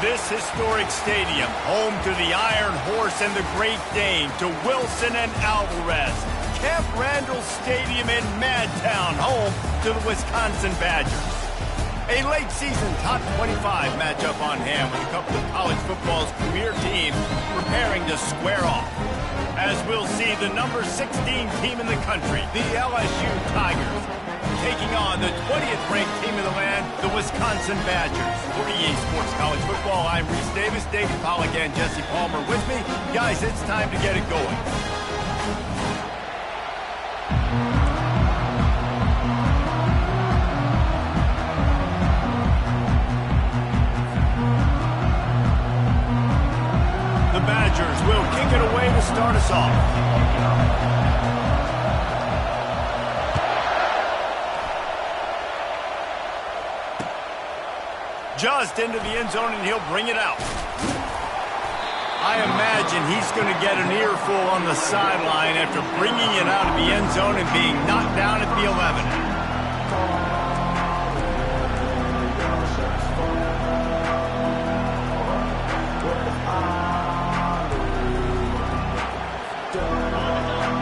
This historic stadium, home to the Iron Horse and the Great Dane, to Wilson and Alvarez. Camp Randall Stadium in Madtown, home to the Wisconsin Badgers. A late-season top 25 matchup on hand with a couple of college football's premier teams preparing to square off. As we'll see, the number 16 team in the country, the LSU Tigers, taking on the 20th-ranked team in the land, the Wisconsin Badgers. For EA Sports College Football, I'm Reese Davis, David Pollack, and Jesse Palmer with me. Guys, it's time to get it going. The Badgers will kick it away to start us off. Just into the end zone, and he'll bring it out. I imagine he's going to get an earful on the sideline after bringing it out of the end zone and being knocked down at the 11.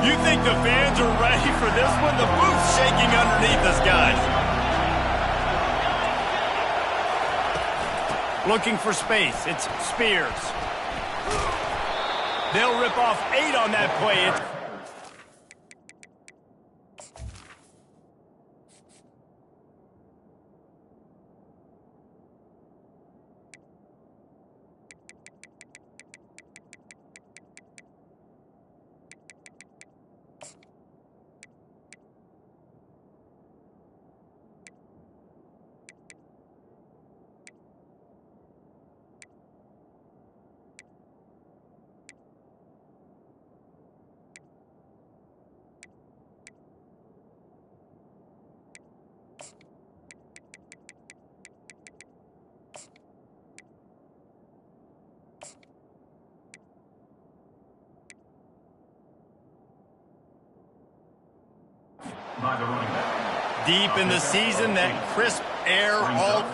You think the fans are ready for this one? The booth's shaking underneath us, guys. Looking for space. It's Spears. They'll rip off 8 on that play. By the running back. Deep in the season, that crisp air all...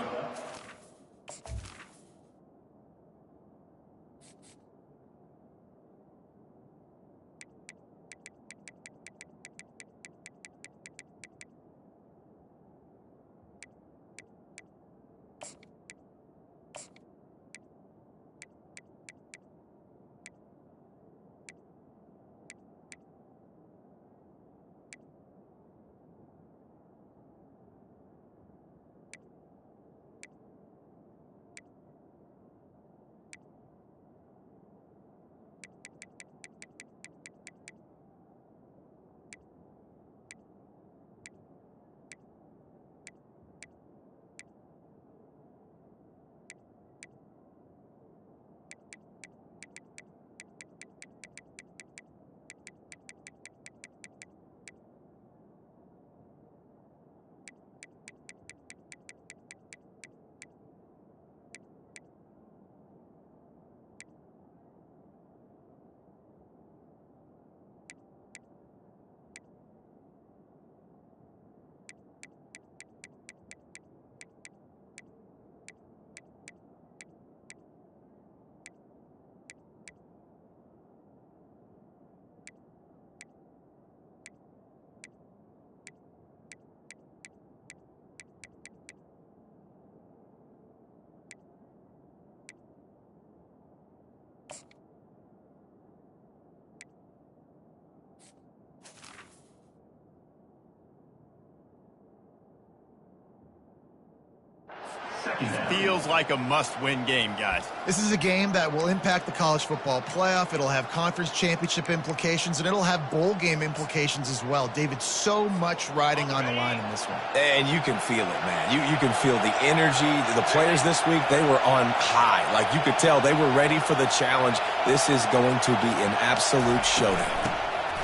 Feels like a must-win game, guys. This is a game that will impact the college football playoff. It'll have conference championship implications, and it'll have bowl game implications as well. David, so much riding on the line in this one. And you can feel it, man. You can feel the energy. The players this week, they were on high. Like, you could tell they were ready for the challenge. This is going to be an absolute showdown.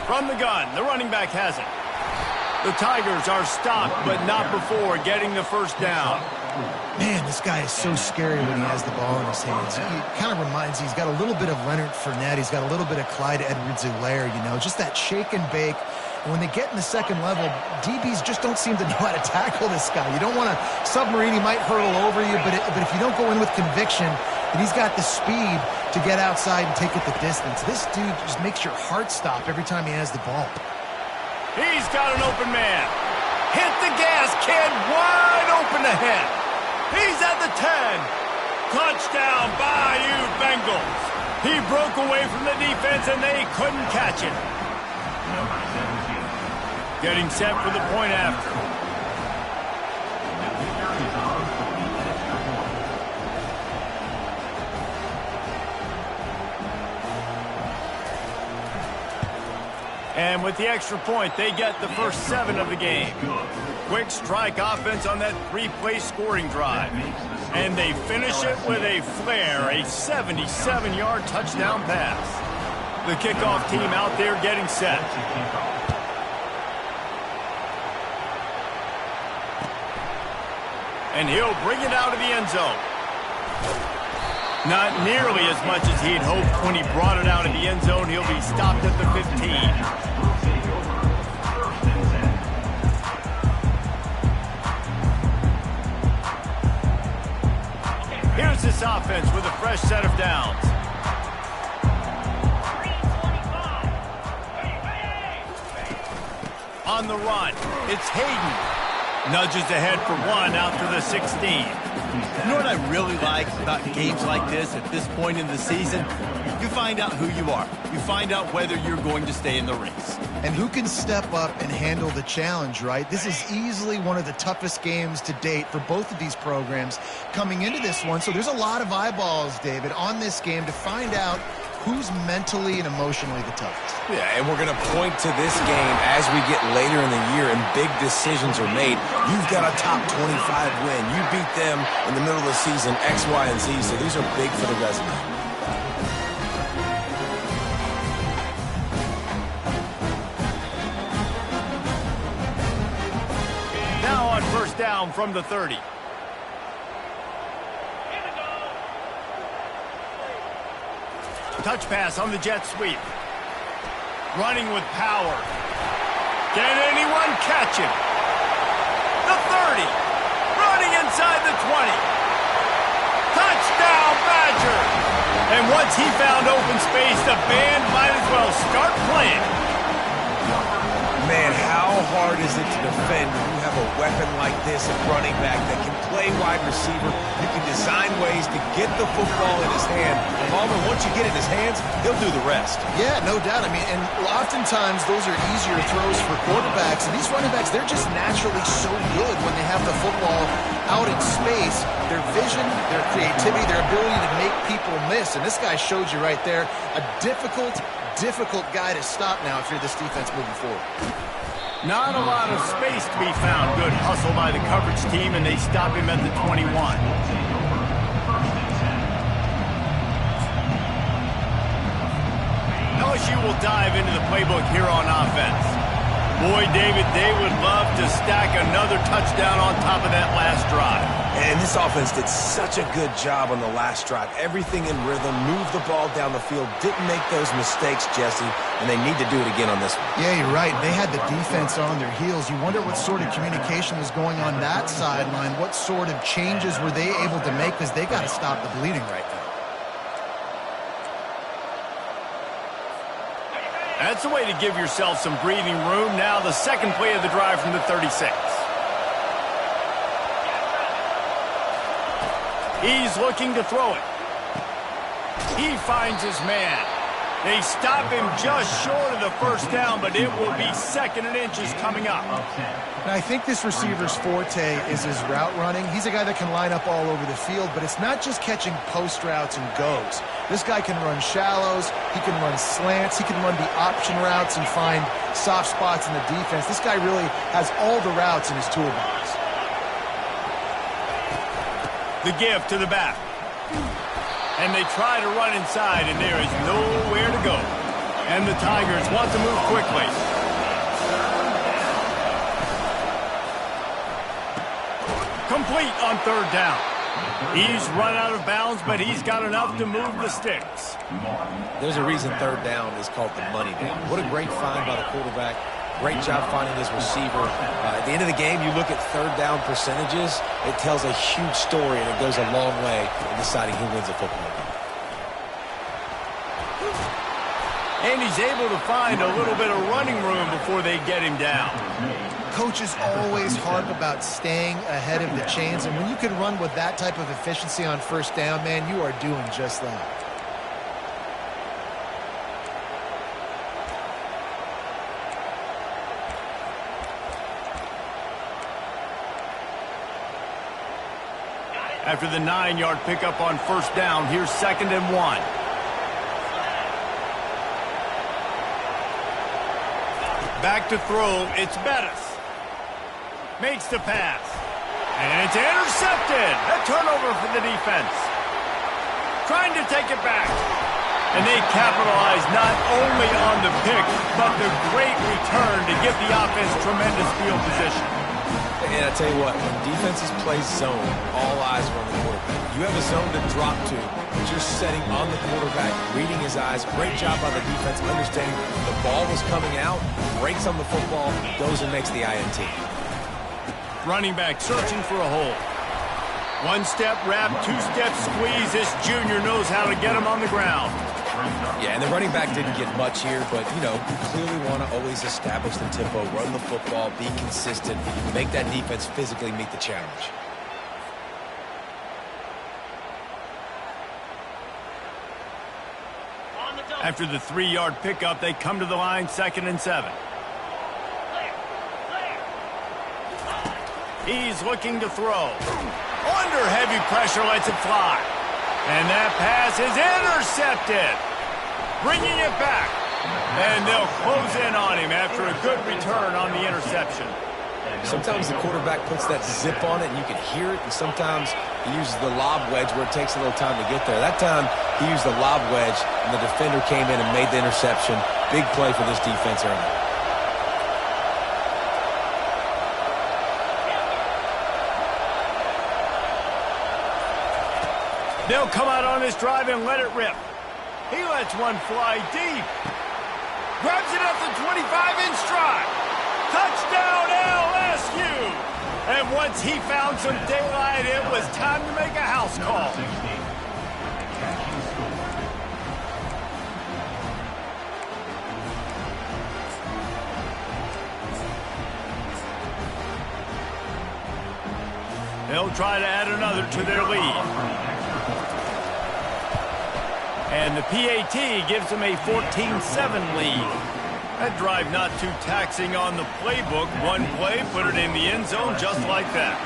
From the gun, the running back has it. The Tigers are stopped, but not before getting the first down. Man, this guy is so scary when he has the ball in his hands. He kind of reminds me, he's got a little bit of Leonard Fournette. He's got a little bit of Clyde Edwards-Helaire, you know, just that shake and bake. And when they get in the second level, DBs just don't seem to know how to tackle this guy. You don't want to submarine. He might hurtle over you, but if you don't go in with conviction, and he's got the speed to get outside and take it the distance. This dude just makes your heart stop every time he has the ball. He's got an open man. Hit the gas, kid. Wide open ahead. He's at the 10. Touchdown, Bayou Bengals. He broke away from the defense, and they couldn't catch it. Getting set for the point after. And with the extra point, they get the first 7 of the game. Quick strike offense on that 3-play scoring drive. And they finish it with a flair, a 77-yard touchdown pass. The kickoff team out there getting set. And he'll bring it out of the end zone. Not nearly as much as he'd hoped when he brought it out of the end zone. He'll be stopped at the 15. Here's this offense with a fresh set of downs. On the run, it's Hayden. Nudges ahead for 1 out to the 16. You know what I really like about games like this at this point in the season? You find out who you are. You find out whether you're going to stay in the race. And who can step up and handle the challenge, right? This is easily one of the toughest games to date for both of these programs coming into this one. So there's a lot of eyeballs, David, on this game to find out who's mentally and emotionally the toughest. Yeah, and we're going to point to this game as we get later in the year and big decisions are made. You've got a top 25 win. You beat them in the middle of the season, X, Y, and Z, so these are big for the resume. Now on first down from the 30. Touch pass on the jet sweep. Running with power. Can anyone catch him? The 30. Running inside the 20. Touchdown, Badger! And once he found open space, the band might as well start playing. Man, how hard is it to defend when you have a weapon like this at running back that can play wide receiver? You can design ways to get the football in his hand. Palmer, once you get it in his hands, he'll do the rest. Yeah, no doubt. I mean, and oftentimes those are easier throws for quarterbacks. And these running backs, they're just naturally so good when they have the football out in space. Their vision, their creativity, their ability to make people miss. And this guy showed you right there a difficult guy to stop now if you're this defense moving forward. Not a lot of space to be found. Good hustle by the coverage team, and they stop him at the 21. LSU will dive into the playbook here on offense. Boy, David, they would love to stack another touchdown on top of that last drive. And this offense did such a good job on the last drive. Everything in rhythm, moved the ball down the field, didn't make those mistakes, Jesse, and they need to do it again on this one. Yeah, you're right. They had the defense on their heels. You wonder what sort of communication was going on that sideline. What sort of changes were they able to make, because they got to stop the bleeding right now. That's a way to give yourself some breathing room. Now the second play of the drive from the 36. He's looking to throw it. He finds his man. They stop him just short of the first down, but it will be 2nd and inches coming up. And I think this receiver's forte is his route running. He's a guy that can line up all over the field, but it's not just catching post routes and goes. This guy can run shallows, he can run slants, he can run the option routes and find soft spots in the defense. This guy really has all the routes in his toolbox. The give to the back. And they try to run inside, and there is nowhere to go. And the Tigers want to move quickly. Complete on 3rd down. He's run out of bounds, but he's got enough to move the sticks. There's a reason 3rd down is called the money down. What a great find by the quarterback. Great job finding his receiver. At the end of the game, you look at third down percentages. It tells a huge story, and it goes a long way in deciding who wins a football game. And he's able to find a little bit of running room before they get him down. Coaches always harp about staying ahead of the chains, and when you can run with that type of efficiency on first down, man, you are doing just that. After the 9-yard pickup on first down, here's 2nd and 1. Back to throw, it's Bettis. Makes the pass. And it's intercepted. A turnover for the defense. Trying to take it back. And they capitalize not only on the pick, but the great return to give the offense tremendous field position. And I tell you what, when defenses play zone, all eyes are on the quarterback. You have a zone to drop to, but you're setting on the quarterback, reading his eyes. Great job by the defense, understanding the ball was coming out, breaks on the football, goes and makes the INT. Running back searching for a hole. One-step wrap, two-step squeeze. This junior knows how to get him on the ground. Yeah, and the running back didn't get much here, but, you know, you clearly want to always establish the tempo, run the football, be consistent, make that defense physically meet the challenge. After the 3-yard pickup, they come to the line, 2nd and 7. He's looking to throw. Under heavy pressure, lets it fly. And that pass is intercepted. Bringing it back. And they'll close in on him after a good return on the interception. Sometimes the quarterback puts that zip on it and you can hear it, and sometimes he uses the lob wedge where it takes a little time to get there. That time he used the lob wedge and the defender came in and made the interception. Big play for this defense early. They'll come out on this drive and let it rip. He lets one fly deep. Grabs it up the 25 in stride. Touchdown LSU! And once he found some daylight, it was time to make a house call. They'll try to add another to their lead. And the PAT gives them a 14-7 lead. That drive not too taxing on the playbook. One play, put it in the end zone just like that.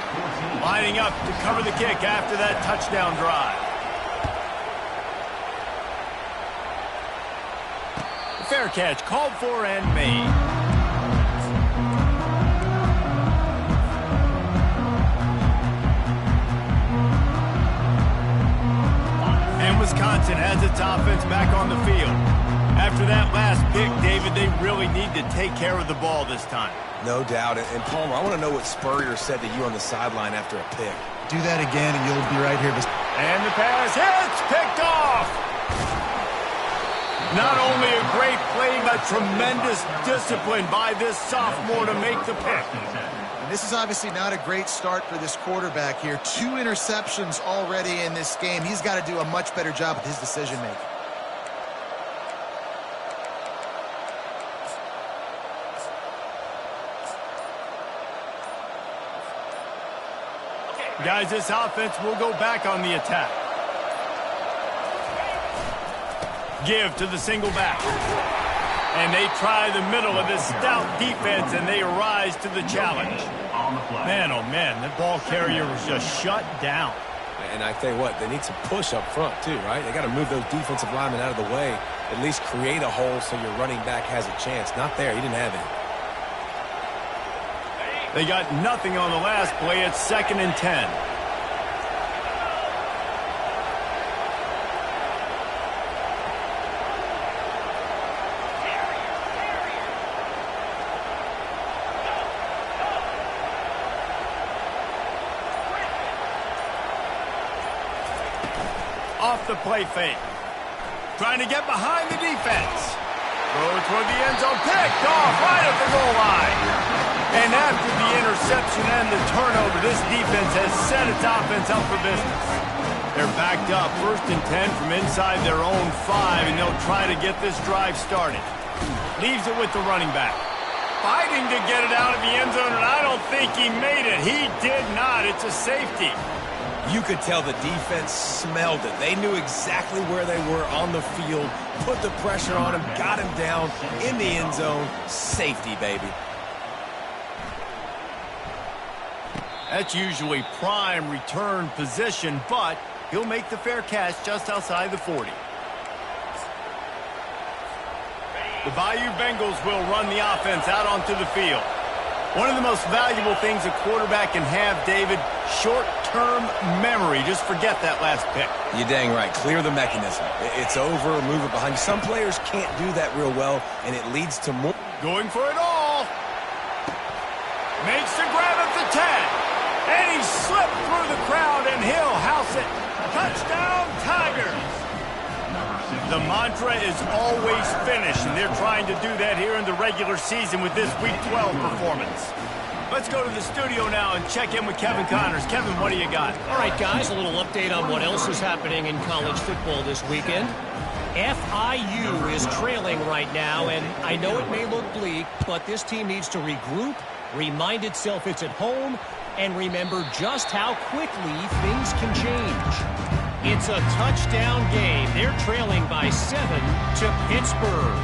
Lining up to cover the kick after that touchdown drive. Fair catch called for and made. Wisconsin has its offense back on the field. After that last pick, David, they really need to take care of the ball this time. No doubt. And Palmer, I want to know what Spurrier said to you on the sideline after a pick. Do that again, and you'll be right here. And the pass hits, picked off. Not only a great play, but tremendous discipline by this sophomore to make the pick. And this is obviously not a great start for this quarterback here. 2 interceptions already in this game. He's got to do a much better job with his decision-making. Guys, this offense will go back on the attack. Give to the single back. And they try the middle of this stout defense, and they rise to the challenge. Man, oh man, that ball carrier was just shut down. And I tell you what, they need some push up front too, right? They got to move those defensive linemen out of the way, at least create a hole so your running back has a chance. Not there, he didn't have it. They got nothing on the last play. It's 2nd and 10. Off the play fake. Trying to get behind the defense. Throw toward the end zone, picked off right at the goal line. And after the interception and the turnover, this defense has set its offense up for business. They're backed up, 1st and 10 from inside their own 5, and they'll try to get this drive started. Leaves it with the running back. Fighting to get it out of the end zone, and I don't think he made it. He did not. It's a safety. You could tell the defense smelled it. They knew exactly where they were on the field, put the pressure on him, got him down in the end zone. Safety, baby. That's usually prime return position, but he'll make the fair catch just outside the 40. The Bayou Bengals will run the offense out onto the field. One of the most valuable things a quarterback can have, David, short-term memory. Just forget that last pick. You're dang right. Clear the mechanism. It's over, move it behind you. Some players can't do that real well, and it leads to more. Going for it all. Makes the grab at the 10. And he slipped through the crowd, and he'll house it. Touchdown, Tigers. The mantra is always finish, and they're trying to do that here in the regular season with this Week 12 performance. Let's go to the studio now and check in with Kevin Connors. Kevin, what do you got? All right, guys, a little update on what else is happening in college football this weekend. FIU is trailing right now, and I know it may look bleak, but this team needs to regroup, remind itself it's at home, and remember just how quickly things can change. It's a touchdown game. They're trailing by 7 to Pittsburgh.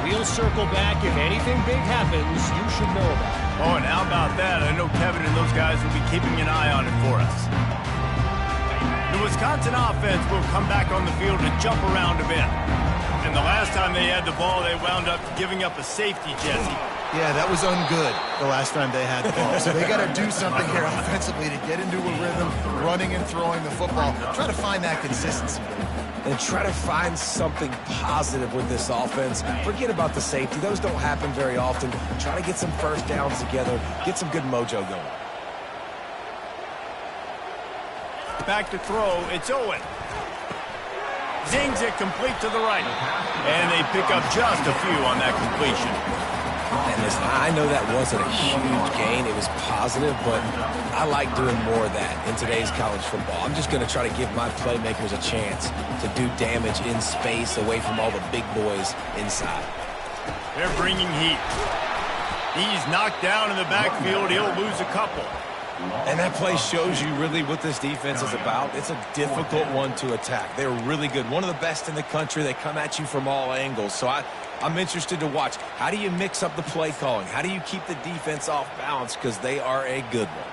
We'll circle back. If anything big happens, you should know about it. Oh, and how about that? I know Kevin and those guys will be keeping an eye on it for us. The Wisconsin offense will come back on the field and jump around a bit. And the last time they had the ball, they wound up giving up a safety, Jesse. Yeah, that was ungood the last time they had the ball. So they got to do something here offensively to get into a rhythm, running and throwing the football. Try to find that consistency. And try to find something positive with this offense. Forget about the safety. Those don't happen very often. Try to get some first downs together. Get some good mojo going. Back to throw. It's Owen. Zings it complete to the right. And they pick up just a few on that completion. And listen, I know that wasn't a huge gain. It was positive, but I like doing more of that in today's college football. I'm just going to try to give my playmakers a chance to do damage in space away from all the big boys inside. They're bringing heat. He's knocked down in the backfield. He'll lose a couple. And that play shows you really what this defense is about. It's a difficult one to attack. They're really good. One of the best in the country. They come at you from all angles. So I'm interested to watch. How do you mix up the play calling? How do you keep the defense off balance? Because they are a good one.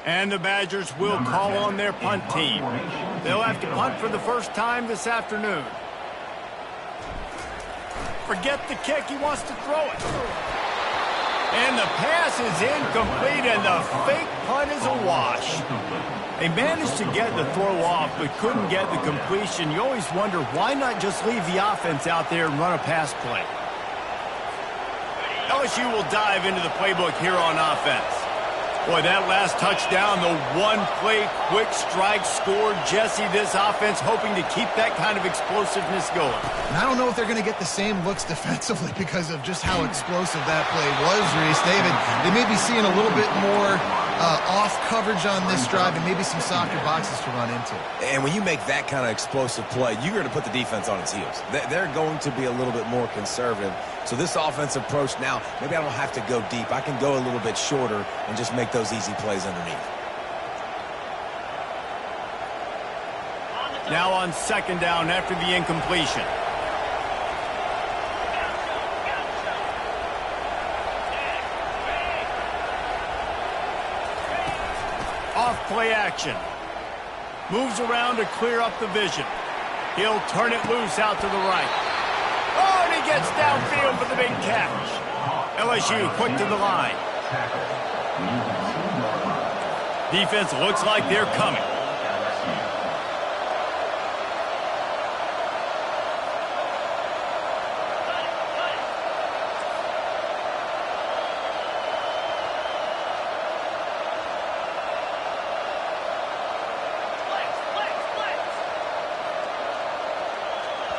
And the Badgers will call on their punt team. They'll have to punt for the first time this afternoon. Forget the kick. He wants to throw it. And the pass is incomplete, and the fake punt is a wash. They managed to get the throw off, but couldn't get the completion. You always wonder, why not just leave the offense out there and run a pass play? LSU will dive into the playbook here on offense. Boy, that last touchdown, the one-play quick strike scored. Jesse, this offense hoping to keep that kind of explosiveness going. And I don't know if they're going to get the same looks defensively because of just how explosive that play was, Reese. David, they may be seeing a little bit more off coverage on this drive and maybe some softer boxes to run into. And when you make that kind of explosive play, you're going to put the defense on its heels. They're going to be a little bit more conservative. So this offensive approach now, maybe I don't have to go deep. I can go a little bit shorter and just make those easy plays underneath. Now on second down after the incompletion. Off play action. Moves around to clear up the vision. He'll turn it loose out to the right. Oh, and he gets downfield for the the big catch. LSU quick to the line. Defense looks like they're coming.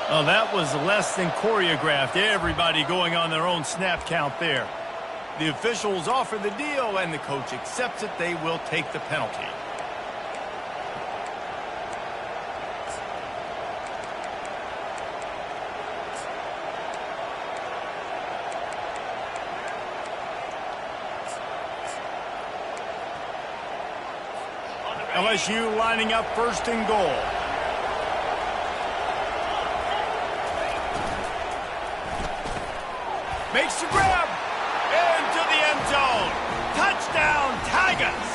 Well, that was less than choreographed. Everybody going on their own snap count there. The officials offer the deal, and the coach accepts it. They will take the penalty. LSU lining up first and goal. Makes the grab. Into the end zone. Touchdown, Tigers.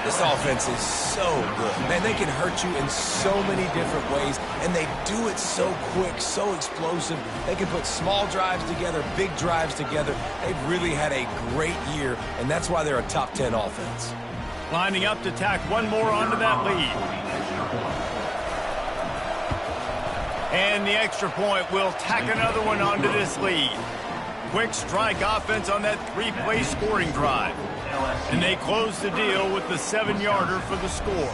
This offense is so good. Man, they can hurt you in so many different ways, and they do it so quick, so explosive. They can put small drives together, big drives together. They've really had a great year, and that's why they're a top 10 offense. Lining up to tack one more onto that lead. And the extra point will tack another one onto this lead. Quick strike offense on that three-play scoring drive. And they close the deal with the 7-yarder for the score.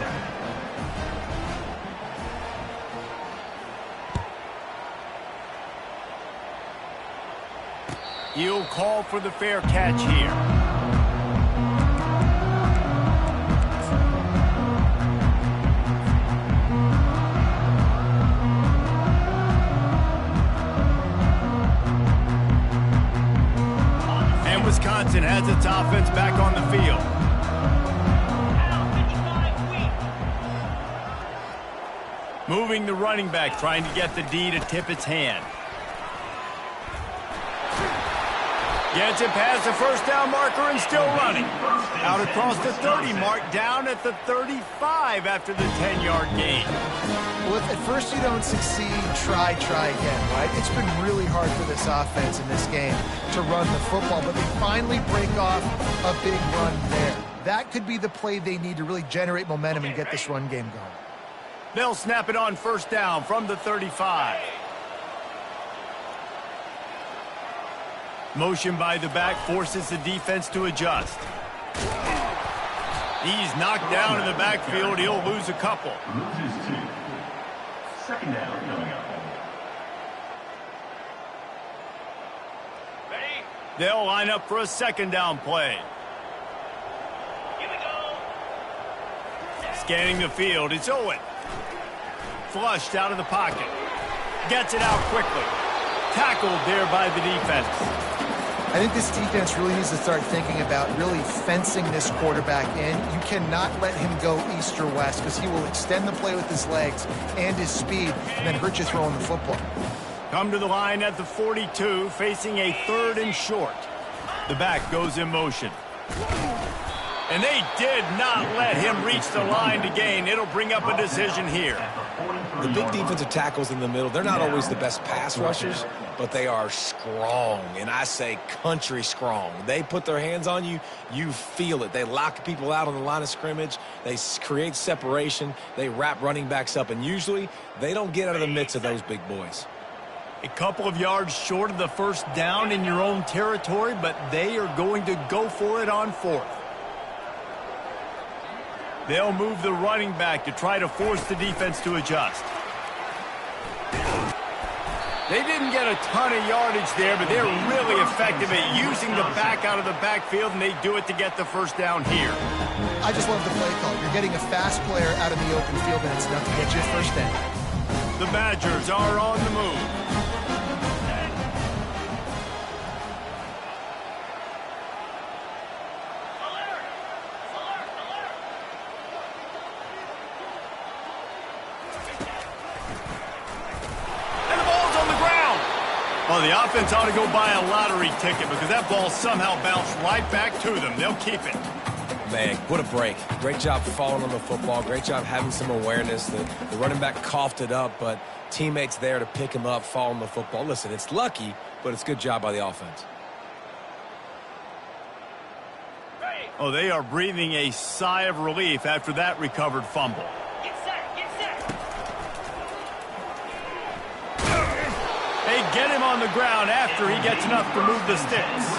He'll call for the fair catch here. Wisconsin has its offense back on the field. Moving the running back, trying to get the D to tip its hand. Gets it past the first down marker and still running. Out across the 30 mark, down at the 35 after the 10-yard gain. Well, if at first you don't succeed, try again, right? It's been really hard for this offense in this game to run the football, but they finally break off a big run there. That could be the play they need to really generate momentum and get this run game going. They'll snap it on first down from the 35. Motion by the back forces the defense to adjust. He's knocked down in the backfield. He'll lose a couple. Second down coming up. They'll line up for a second down play. Here we go. Scanning the field, it's Owen. Flushed out of the pocket. Gets it out quickly. Tackled there by the defense. I think this defense really needs to start thinking about really fencing this quarterback in. You cannot let him go east or west because he will extend the play with his legs and his speed and then hurt you throwing the football. Come to the line at the 42, facing a 3rd and short. The back goes in motion. And they did not let him reach the line to gain. It'll bring up a decision here. The big defensive tackles in the middle, they're not always the best pass rushers, but they are strong, and I say country strong. They put their hands on you, you feel it. They lock people out on the line of scrimmage. They create separation. They wrap running backs up, and usually they don't get out of the midst of those big boys. A couple of yards short of the first down in your own territory, but they are going to go for it on 4th. They'll move the running back to try to force the defense to adjust. They didn't get a ton of yardage there, but they're really effective at using the back out of the backfield, and they do it to get the first down here. I just love the play call. You're getting a fast player out in the open field, and it's enough to get you a first down. The Badgers are on the move. Well, the offense ought to go buy a lottery ticket because that ball somehow bounced right back to them. They'll keep it. Man, what a break. Great job falling on the football. Great job having some awareness. The running back coughed it up, but teammates there to pick him up, fall on the football. Listen, it's lucky, but it's a good job by the offense. Oh, they are breathing a sigh of relief after that recovered fumble. Get set, get set. They get him on the ground after he gets enough to move the sticks.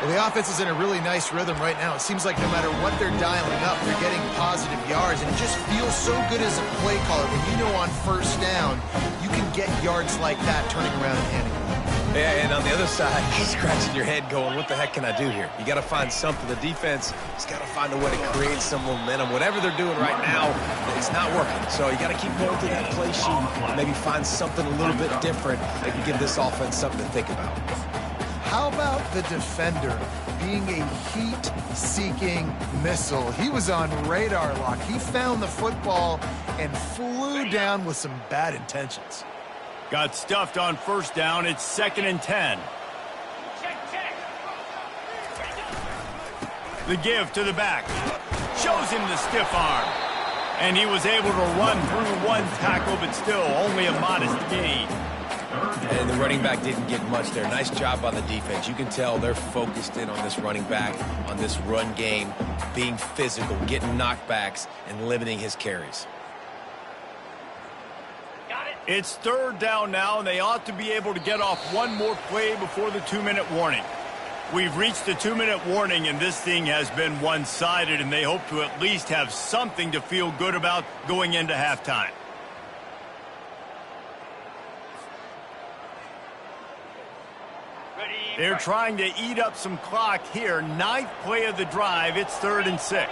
Well, the offense is in a really nice rhythm right now. It seems like no matter what they're dialing up, they're getting positive yards, and it just feels so good as a play caller when you know on first down you can get yards like that turning around and handing it. Yeah, and on the other side, you're scratching your head going, what the heck can I do here? You got to find something. The defense has got to find a way to create some momentum. Whatever they're doing right now, it's not working. So you got to keep going through that play sheet, maybe find something a little bit different that can give this offense something to think about. How about the defender being a heat-seeking missile? He was on radar lock. He found the football and flew down with some bad intentions. Got stuffed on first down. It's 2nd and 10. Check, check. The give to the back. Shows him the stiff arm. And he was able to run through one tackle, but still only a modest gain. And the running back didn't get much there. Nice job by the defense. You can tell they're focused in on this running back, on this run game, being physical, getting knockbacks, and limiting his carries. Got it. It's 3rd down now, and they ought to be able to get off one more play before the 2-minute warning. We've reached the 2-minute warning, and this thing has been one-sided, and they hope to at least have something to feel good about going into halftime. They're trying to eat up some clock here. 9th play of the drive. It's 3rd and 6.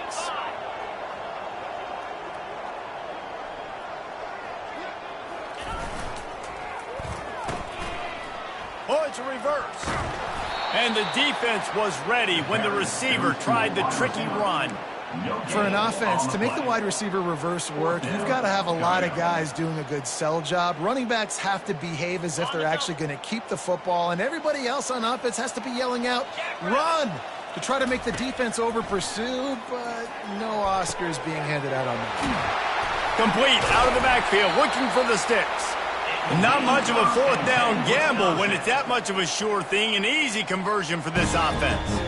Oh, it's a reverse. And the defense was ready when the receiver tried the tricky run. For an offense, to make the wide receiver reverse work, you've got to have a lot of guys doing a good sell job. Running backs have to behave as if they're actually going to keep the football, and everybody else on offense has to be yelling out, run, to try to make the defense over-pursue, but no Oscars being handed out on that. Complete out of the backfield, looking for the sticks. Not much of a 4th down gamble when it's that much of a sure thing, an easy conversion for this offense.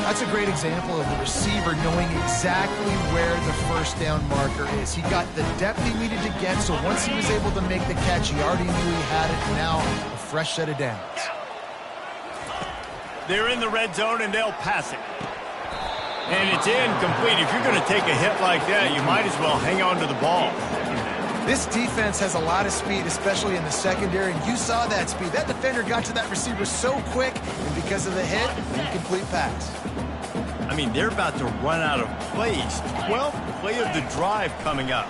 That's a great example of the receiver knowing exactly where the first down marker is. He got the depth he needed to get, so once he was able to make the catch, he already knew he had it. Now a fresh set of downs. They're in the red zone, and they'll pass it. And it's incomplete. If you're going to take a hit like that, you might as well hang on to the ball. This defense has a lot of speed, especially in the secondary, and you saw that speed. That defender got to that receiver so quick, and because of the hit, incomplete pass. I mean, they're about to run out of plays. 12th play of the drive coming up.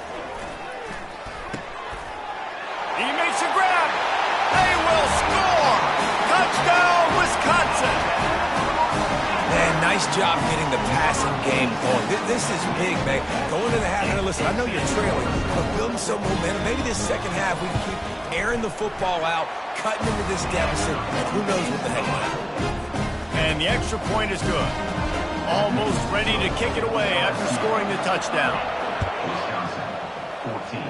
He makes a grab. They will score. Touchdown, Wisconsin. Man, nice job getting the passing game going. This is big, man. Going to the half, and listen, I know you're trailing, but building some momentum. Maybe this second half we can keep airing the football out, cutting into this deficit, and who knows what the heck will happen. And the extra point is good. Almost ready to kick it away after scoring the touchdown. Wisconsin, 14.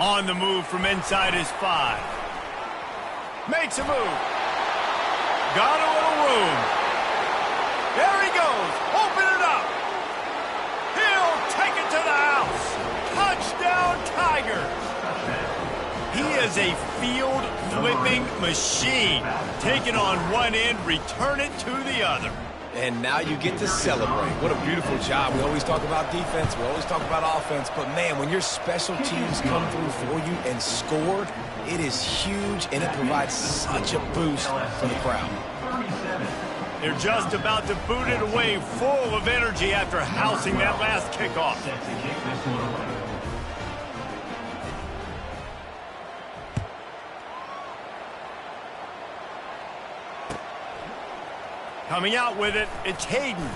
On the move from inside his 5. Makes a move. Got a little room. There he goes. Open it up. He'll take it to the house. Touchdown, Tigers. He is a field-flipping machine. Take it on one end, return it to the other. And now you get to celebrate. What a beautiful job. We always talk about defense. We always talk about offense. But, man, when your special teams come through for you and score, it is huge, and it provides such a boost for the crowd. They're just about to boot it away, full of energy after housing that last kickoff. Set to kick this one away. Coming out with it, it's Hayden.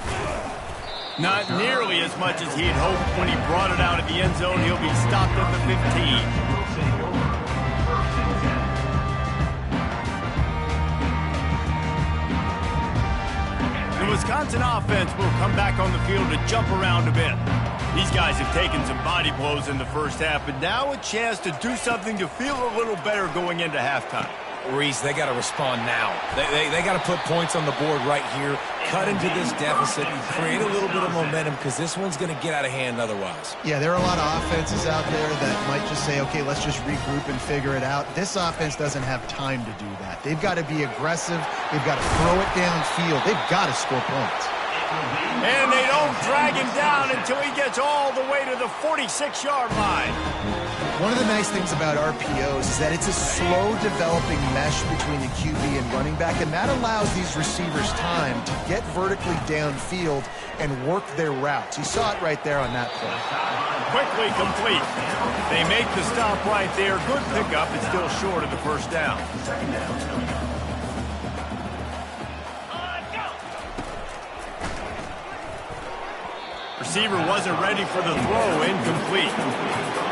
Not nearly as much as he'd hoped when he brought it out of the end zone. He'll be stopped at the 15. We'll take over. 1st and 10. The Wisconsin Wisconsin offense will come back on the field to jump around a bit. These guys have taken some body blows in the first half, but now a chance to do something to feel a little better going into halftime. Reese, they got to respond now. They got to put points on the board right here, cut into this deficit, create a little bit of momentum because this one's going to get out of hand otherwise. Yeah, there are a lot of offenses out there that might just say, okay, let's just regroup and figure it out. This offense doesn't have time to do that. They've got to be aggressive. They've got to throw it downfield. They've got to score points. And they don't drag him down until he gets all the way to the 46-yard line. One of the nice things about RPOs is that it's a slow developing mesh between the QB and running back, and that allows these receivers time to get vertically downfield and work their routes. You saw it right there on that play. Quickly complete. They make the stop right there. Good pickup. It's still short of the first down. Receiver wasn't ready for the throw. Incomplete.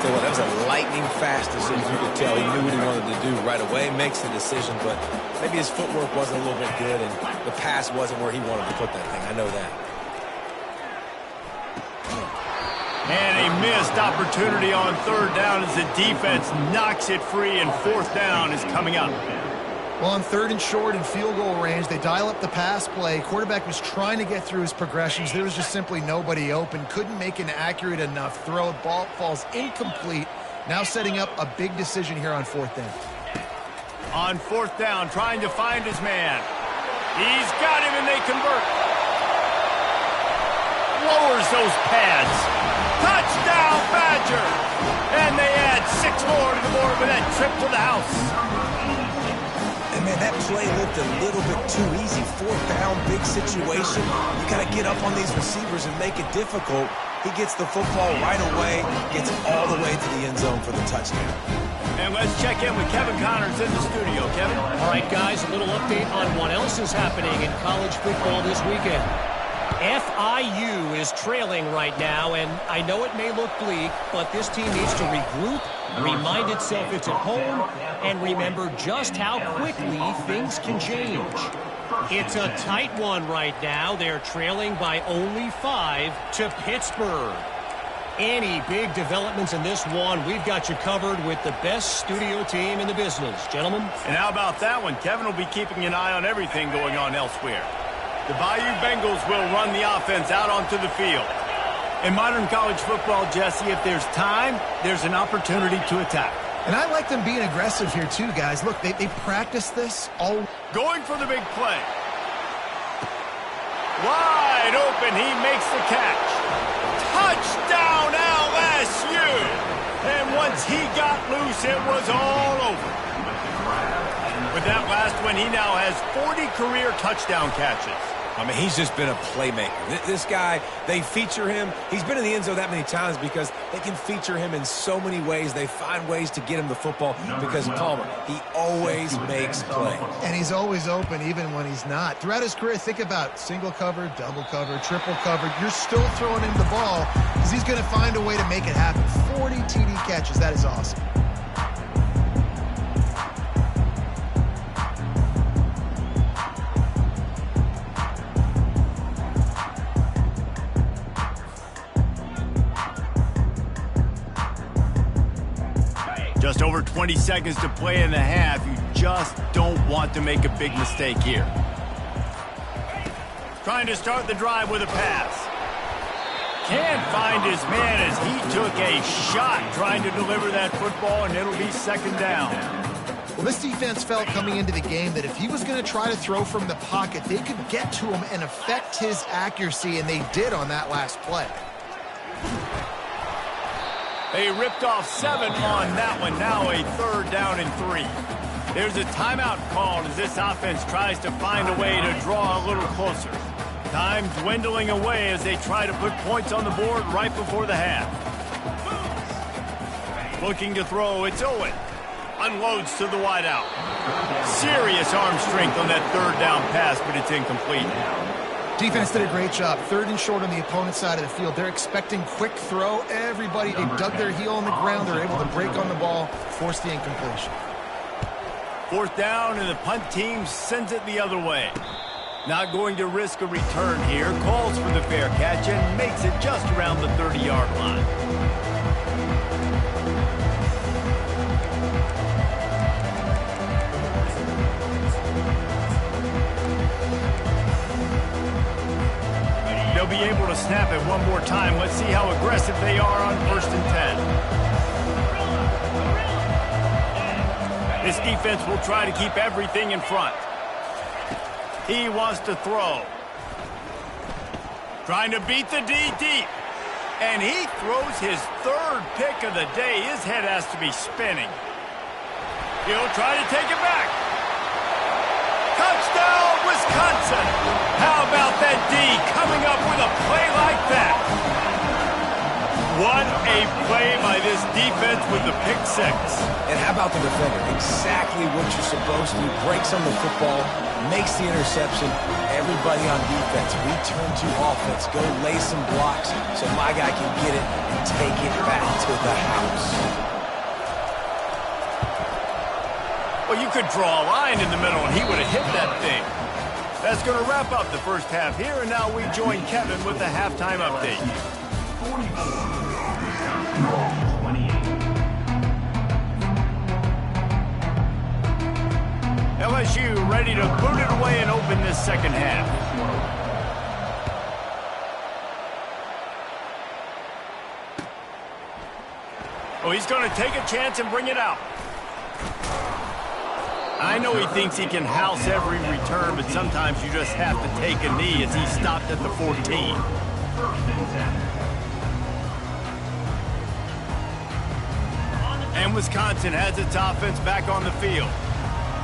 So that was a lightning-fast decision. You could tell he knew what he wanted to do right away, makes the decision, but maybe his footwork wasn't a little bit good, and the pass wasn't where he wanted to put that thing. I know that. And a missed opportunity on third down as the defense knocks it free, and fourth down is coming up. Well, on third and short and field goal range, they dial up the pass play. Quarterback was trying to get through his progressions. There was just simply nobody open. Couldn't make an accurate enough throw. Ball falls incomplete. Now setting up a big decision here on fourth down. On fourth down, trying to find his man. He's got him, and they convert. Lowers those pads. Touchdown, Badger! And they add 6 more to the board with that trip to the house. Man, that play looked a little bit too easy. Fourth down, big situation. You got to get up on these receivers and make it difficult. He gets the football right away, gets it all the way to the end zone for the touchdown. And let's check in with Kevin Connors in the studio. Kevin? All right, guys, a little update on what else is happening in college football this weekend. FIU is trailing right now, and I know it may look bleak, but this team needs to regroup, remind itself it's at home, and remember just how quickly things can change. It's a tight one right now. They're trailing by only 5 to Pittsburgh. Any big developments in this one, we've got you covered with the best studio team in the business. Gentlemen? And how about that one? Kevin will be keeping an eye on everything going on elsewhere. The Bayou Bengals will run the offense out onto the field. In modern college football, Jesse, if there's time, there's an opportunity to attack. And I like them being aggressive here too, guys. Look, they practice this all. Going for the big play. Wide open, he makes the catch. Touchdown, LSU! And once he got loose, it was all over. With that last one, he now has 40 career touchdown catches. I mean, he's just been a playmaker. This guy, they feature him. He's been in the end zone that many times because they can feature him in so many ways. They find ways to get him the football because Palmer, he always makes plays. And he's always open even when he's not. Throughout his career, think about single cover, double cover, triple cover. You're still throwing him the ball because he's going to find a way to make it happen. 40 TD catches. That is awesome. Just over 20 seconds to play in the half. You just don't want to make a big mistake here. Trying to start the drive with a pass. Can't find his man as he took a shot trying to deliver that football, and it'll be second down. Well, this defense felt coming into the game that if he was going to try to throw from the pocket, they could get to him and affect his accuracy, and they did on that last play. They ripped off 7 on that one. Now a third down and 3. There's a timeout called as this offense tries to find a way to draw a little closer. Time dwindling away as they try to put points on the board right before the half. Looking to throw, it's Owen. Unloads to the wideout. Serious arm strength on that third down pass, but it's incomplete. Defense did a great job. Third and short on the opponent's side of the field. They're expecting quick throw. Everybody, they dug their heel on the ground. They're able to break on the ball, force the incompletion. Fourth down, and the punt team sends it the other way. Not going to risk a return here. Calls for the fair catch and makes it just around the 30-yard line. They'll be able to snap it one more time. Let's see how aggressive they are on 1st and 10. This defense will try to keep everything in front. He wants to throw. Trying to beat the D deep. And he throws his 3rd pick of the day. His head has to be spinning. He'll try to take it back. Touchdown, Wisconsin! How about that D coming up with a play like that? What a play by this defense with the pick 6. And how about the defender? Exactly what you're supposed to. Breaks on the football, makes the interception. Everybody on defense, we turn to offense. Go lay some blocks so my guy can get it and take it back to the house. Well, you could draw a line in the middle and he would have hit that thing. That's going to wrap up the first half here, and now we join Kevin with the halftime update. 28. LSU ready to boot it away and open this second half. Oh, he's going to take a chance and bring it out. I know he thinks he can house every return, but sometimes you just have to take a knee as he stopped at the 14. 1st and 10. And Wisconsin has its offense back on the field.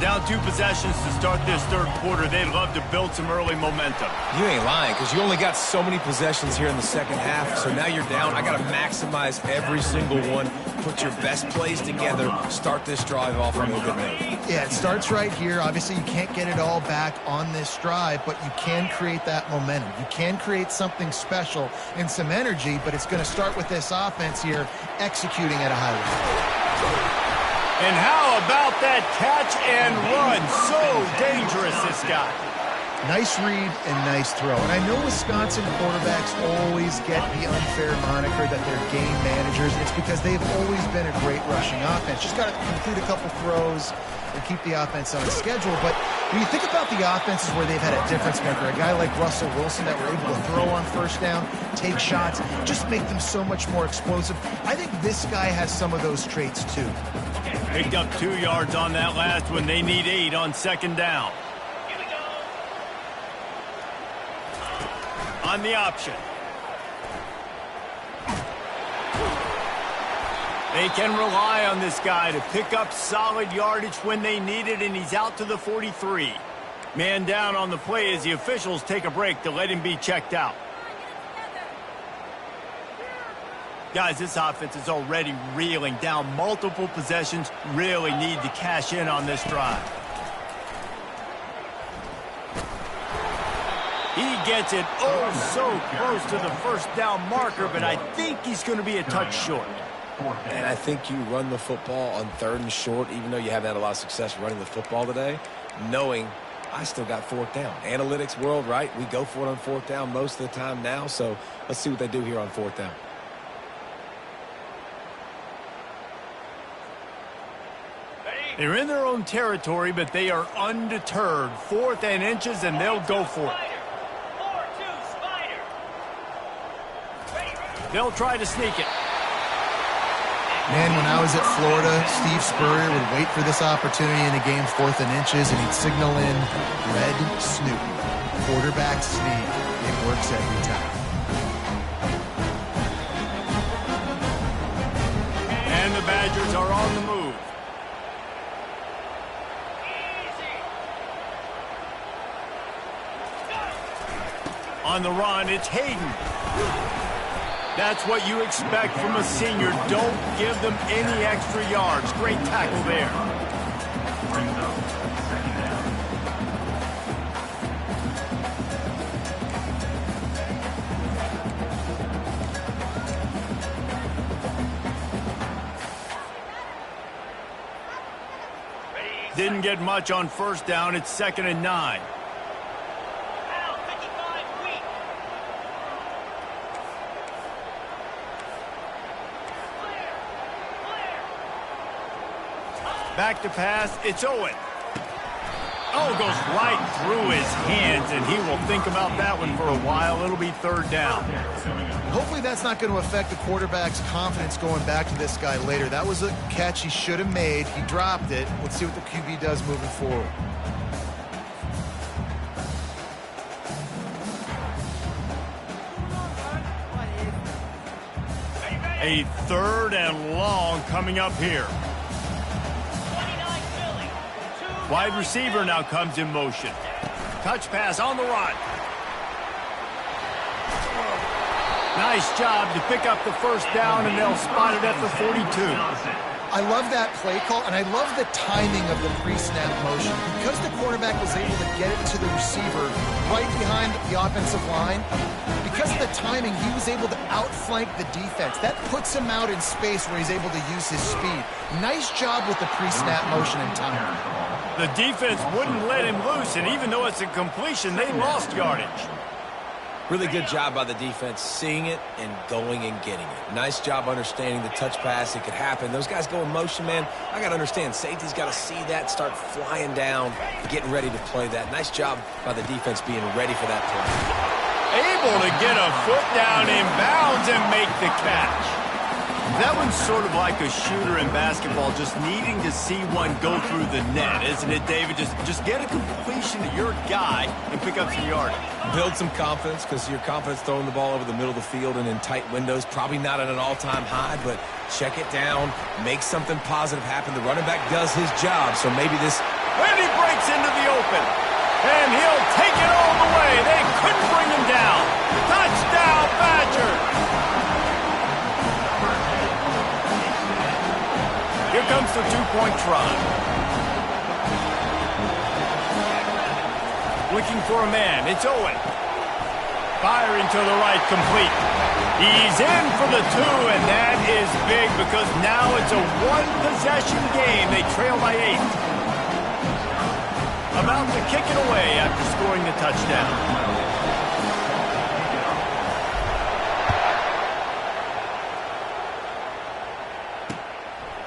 Down 2 possessions to start this 3rd quarter. They'd love to build some early momentum. You ain't lying, because you only got so many possessions here in the second half, so now you're down. I got to maximize every single one. Put your best plays together. Start this drive off on a good note. Yeah, it starts right here. Obviously, you can't get it all back on this drive, but you can create that momentum. You can create something special and some energy, but it's going to start with this offense here executing at a high level. And how about that catch and run? So dangerous, this guy. Nice read and nice throw. And I know Wisconsin quarterbacks always get the unfair moniker that they're game managers. It's because they've always been a great rushing offense. Just got to complete a couple throws and keep the offense on schedule. But when you think about the offenses where they've had a difference maker, a guy like Russell Wilson that were able to throw on 1st down, take shots, just make them so much more explosive. I think this guy has some of those traits too. Picked up 2 yards on that last one. They need 8 on 2nd down. Here we go. On the option. They can rely on this guy to pick up solid yardage when they need it, and he's out to the 43. Man down on the play as the officials take a break to let him be checked out. Guys, this offense is already reeling down multiple possessions. Really need to cash in on this drive. He gets it oh so close to the 1st down marker, but I think he's going to be a touch short. And I think you run the football on 3rd and short, even though you haven't had a lot of success running the football today, knowing I still got 4th down. Analytics world, right? We go for it on 4th down most of the time now, so let's see what they do here on 4th down. They're in their own territory, but they are undeterred. 4th and inches, and they'll go for it. 4-2 Spider. They'll try to sneak it. Man, when I was at Florida, Steve Spurrier would wait for this opportunity in a game 4th and inches, and he'd signal in red snoop. Quarterback sneak. It works every time. And the Badgers are on the move. On the run, it's Hayden. That's what you expect from a senior. Don't give them any extra yards. Great tackle there. Brings up 2nd down. Didn't get much on 1st down. It's 2nd and 9. Back to pass, it's Owen. Oh, goes right through his hands, and he will think about that one for a while. It'll be third down. Hopefully that's not going to affect the quarterback's confidence going back to this guy later. That was a catch he should have made. He dropped it. Let's see what the QB does moving forward. A third and long coming up here. Wide receiver now comes in motion. Touch pass on the run. Nice job to pick up the first down, and they'll spot it at the 42. I love that play call, and I love the timing of the pre-snap motion. Because the quarterback was able to get it to the receiver right behind the offensive line, because of the timing, he was able to outflank the defense. That puts him out in space where he's able to use his speed. Nice job with the pre-snap motion and timing. The defense wouldn't let him loose, and even though it's a completion, they lost yardage. Really good job by the defense, seeing it and going and getting it. Nice job understanding the touch pass. It could happen. Those guys go in motion, man. I got to understand, safety's got to see that, start flying down, getting ready to play that. Nice job by the defense being ready for that play. Able to get a foot down in bounds and make the catch. That one's sort of like a shooter in basketball, just needing to see one go through the net, isn't it, David? Just get a completion to your guy and pick up some yardage. Build some confidence, because your confidence throwing the ball over the middle of the field and in tight windows, probably not at an all-time high, but check it down, make something positive happen. The running back does his job, so maybe this... And he breaks into the open, and he'll take it all the way. They couldn't bring him down. Touchdown, Badgers! Here comes the two-point try. Looking for a man. It's Owen. Firing to the right, complete. He's in for the two, and that is big because now it's a one-possession game. They trail by 8. About to kick it away after scoring the touchdown.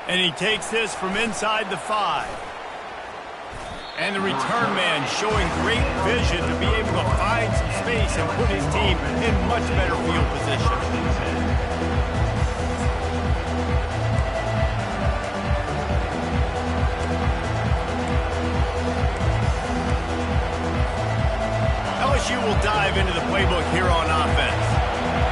And he takes this from inside the 5. And the return man showing great vision to be able to find some space and put his team in much better field position. LSU will dive into the playbook here on offense.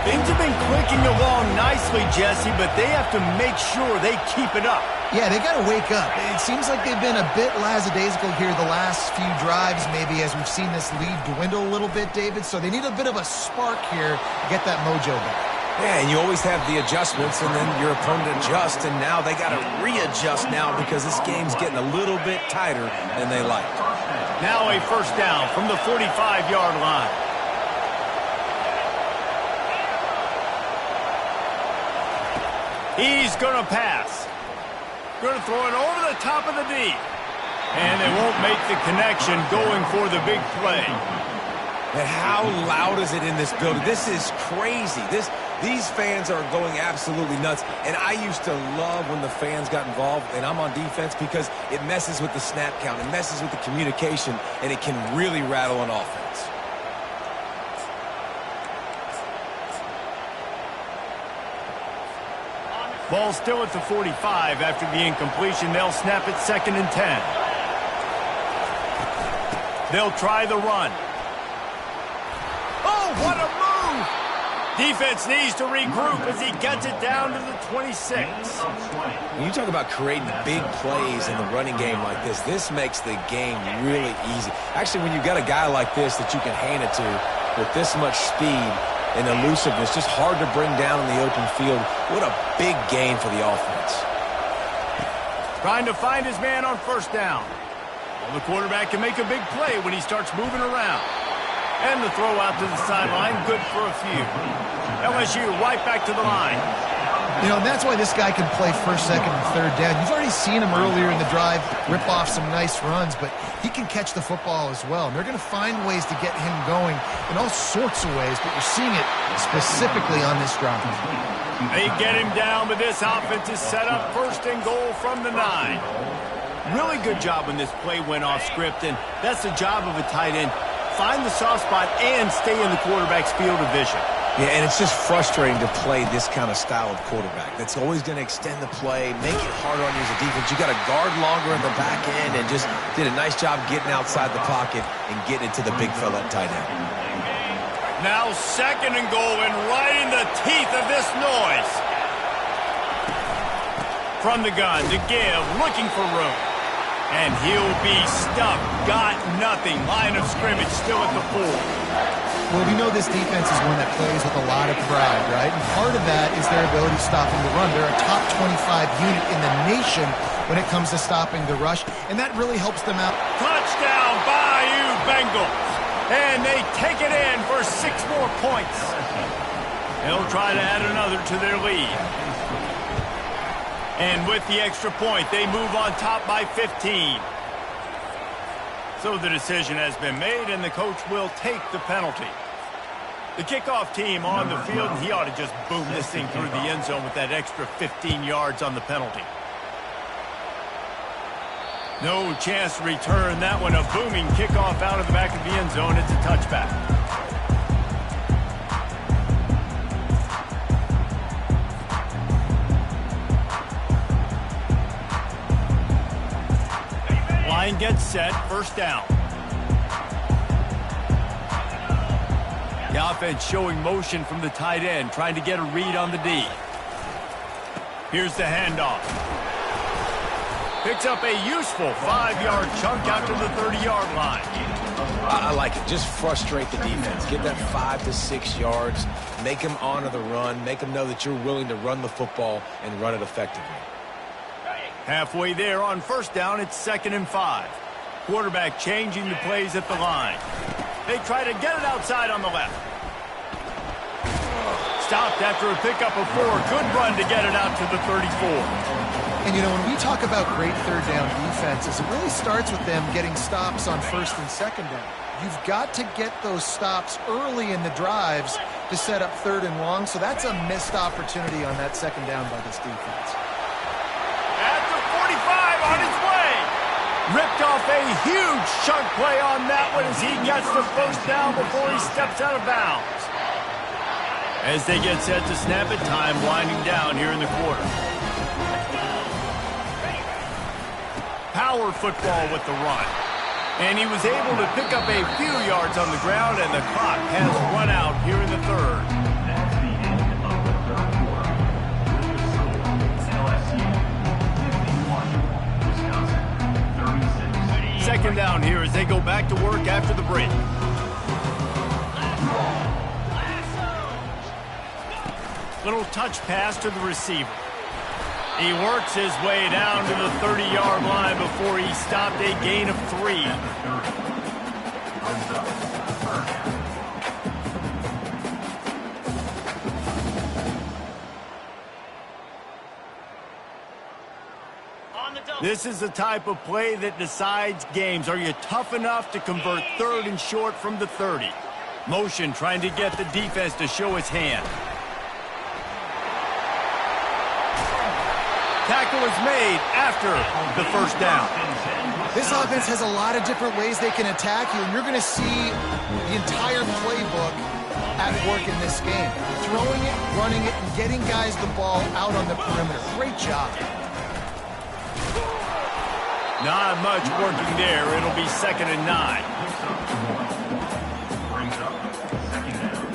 Things have been clicking along nicely, Jesse, but they have to make sure they keep it up. Yeah, they got to wake up. It seems like they've been a bit lackadaisical here the last few drives, maybe, as we've seen this lead dwindle a little bit, David. So they need a bit of a spark here to get that mojo back. Yeah, and you always have the adjustments, and then your opponent adjusts, and now they got to readjust now because this game's getting a little bit tighter than they like. Now a first down from the 45-yard line. He's going to pass. Going to throw it over the top of the D. And they won't make the connection going for the big play. And how loud is it in this building? This is crazy. These fans are going absolutely nuts. And I used to love when the fans got involved, and I'm on defense, because it messes with the snap count. It messes with the communication, and it can really rattle an offense. Ball still at the 45 after the incompletion. They'll snap it 2nd and 10. They'll try the run. Oh, what a move! Defense needs to regroup as he gets it down to the 26. When you talk about creating big plays in the running game like this makes the game really easy. Actually, when you've got a guy like this that you can hand it to with this much speed and elusiveness, just hard to bring down in the open field. What a big gain for the offense. Trying to find his man on first down. Well, the quarterback can make a big play when he starts moving around. And the throw out to the sideline, good for a few. LSU right back to the line. You know, and that's why this guy can play first, second, and third down. You've already seen him earlier in the drive rip off some nice runs, but he can catch the football as well. And they're going to find ways to get him going in all sorts of ways, but you're seeing it specifically on this drive. They get him down, but this offense is set up 1st and goal from the 9. Really good job when this play went off script, and that's the job of a tight end. Find the soft spot and stay in the quarterback's field of vision. Yeah, and it's just frustrating to play this kind of style of quarterback. That's always going to extend the play, make it harder on you as a defense. You got to guard longer in the back end, and just did a nice job getting outside the pocket and getting into the big fella at tight end. Now 2nd and goal, and right in the teeth of this noise. From the gun to give, looking for room. And he'll be stuck. Got nothing. Line of scrimmage still at the 4. Well, we know this defense is one that plays with a lot of pride, right? And part of that is their ability to stop the run. They're a top 25 unit in the nation when it comes to stopping the rush, and that really helps them out. Touchdown, Bayou Bengals. And they take it in for 6 more points. They'll try to add another to their lead. And with the extra point, they move on top by 15. So the decision has been made, and the coach will take the penalty. The kickoff team on the field, and he ought to just boom this thing through the end zone with that extra 15 yards on the penalty. No chance to return that one. A booming kickoff out of the back of the end zone. It's a touchback. Line gets set, 1st down. The offense showing motion from the tight end, trying to get a read on the D. Here's the handoff. Picks up a useful 5-yard chunk out to the 30-yard line. I like it. Just frustrate the defense. Get that 5 to 6 yards. Make them honor the run. Make them know that you're willing to run the football and run it effectively. Halfway there on 1st down, it's 2nd and 5. Quarterback changing the plays at the line. They try to get it outside on the left. Stopped after a pickup of 4. Good run to get it out to the 34. And, you know, when we talk about great 3rd down defenses, it really starts with them getting stops on 1st and 2nd down. You've got to get those stops early in the drives to set up 3rd and long, so that's a missed opportunity on that 2nd down by this defense. At the 45, on his way. Ripped off a huge chunk play on that one as he gets the 1st down before he steps out of bounds. As they get set to snap it, time winding down here in the quarter. Power football with the run. And he was able to pick up a few yards on the ground, and the clock has run out here in the 3rd. That's the end of the 3rd quarter. LSU 51, Wisconsin 36. 2nd down here as they go back to work after the break. Little touch pass to the receiver. He works his way down to the 30-yard line before he stopped a gain of 3. This is the type of play that decides games. Are you tough enough to convert 3rd and short from the 30? Motion trying to get the defense to show his hand. Tackle is made after the 1st down. This offense has a lot of different ways they can attack you, and you're going to see the entire playbook at work in this game. Throwing it, running it, and getting guys the ball out on the perimeter. Great job. Not much working there. It'll be 2nd and 9. Brings up 2nd down.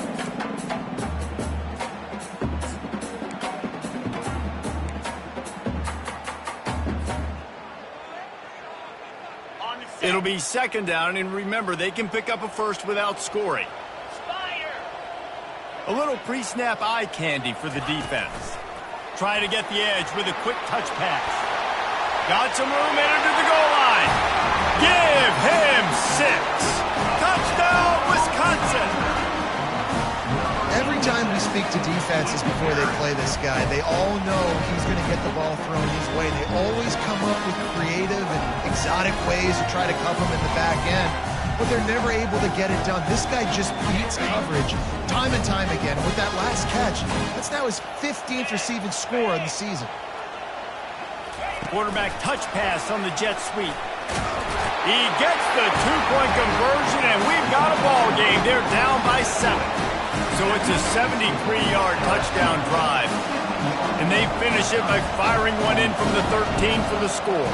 It'll be 2nd down, and remember, they can pick up a 1st without scoring. A little pre-snap eye candy for the defense. Try to get the edge with a quick touch pass. Got some room, entered to the goal line. Give him 6. Touchdown, Wisconsin. Every time we speak to defenses before they play this guy, they all know he's going to get the ball thrown his way. They always come up with creative and exotic ways to try to cover him in the back end, but they're never able to get it done. This guy just beats coverage time and time again. With that last catch, that's now his 15th receiving score of the season. Quarterback touch pass on the jet sweep. He gets the two-point conversion, and we've got a ball game. They're down by 7. So it's a 73-yard touchdown drive. And they finish it by firing one in from the 13 for the score.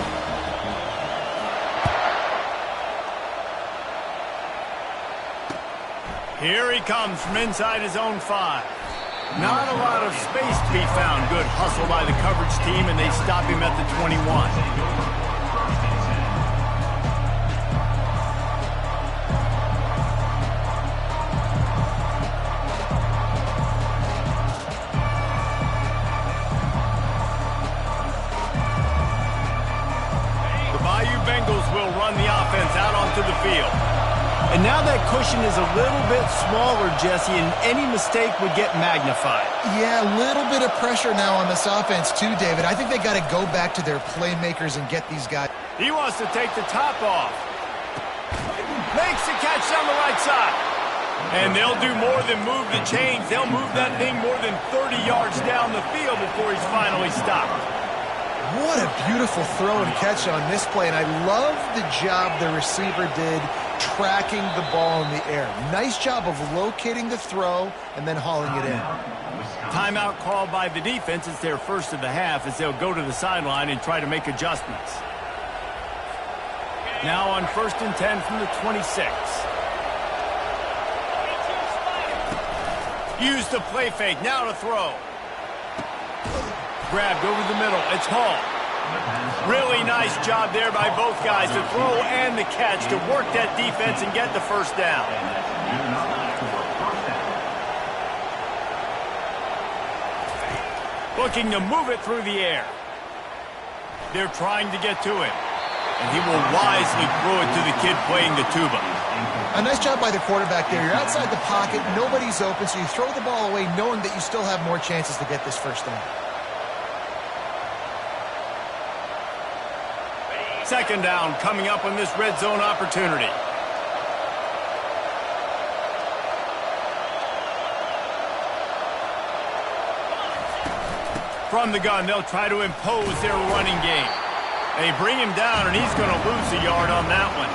Here he comes from inside his own 5. Not a lot of space to be found. Good hustle by the coverage team, and they stop him at the 21. The Bayou Bengals will run the offense out onto the field. And now that cushion is a little bit smaller, Jesse, and any mistake would get magnified. Yeah, a little bit of pressure now on this offense too, David. I think they got to go back to their playmakers and get these guys. He wants to take the top off. Makes the catch down the right side. And they'll do more than move the chains. They'll move that thing more than 30 yards down the field before he's finally stopped. What a beautiful throw and catch on this play, and I love the job the receiver did tracking the ball in the air. Nice job of locating the throw and then hauling it in. Timeout called by the defense. It's their first of the half as they'll go to the sideline and try to make adjustments. Now on 1st and 10 from the 26. Use the play fake. Now to throw. Grabbed over the middle. It's Hall. Really nice job there by both guys, the throw and the catch, to work that defense and get the first down. Looking to move it through the air. They're trying to get to him. And he will wisely throw it to the kid playing the tuba. A nice job by the quarterback there. You're outside the pocket, nobody's open, so you throw the ball away knowing that you still have more chances to get this first down. Second down coming up on this red zone opportunity. From the gun, they'll try to impose their running game. They bring him down, and he's going to lose a yard on that one.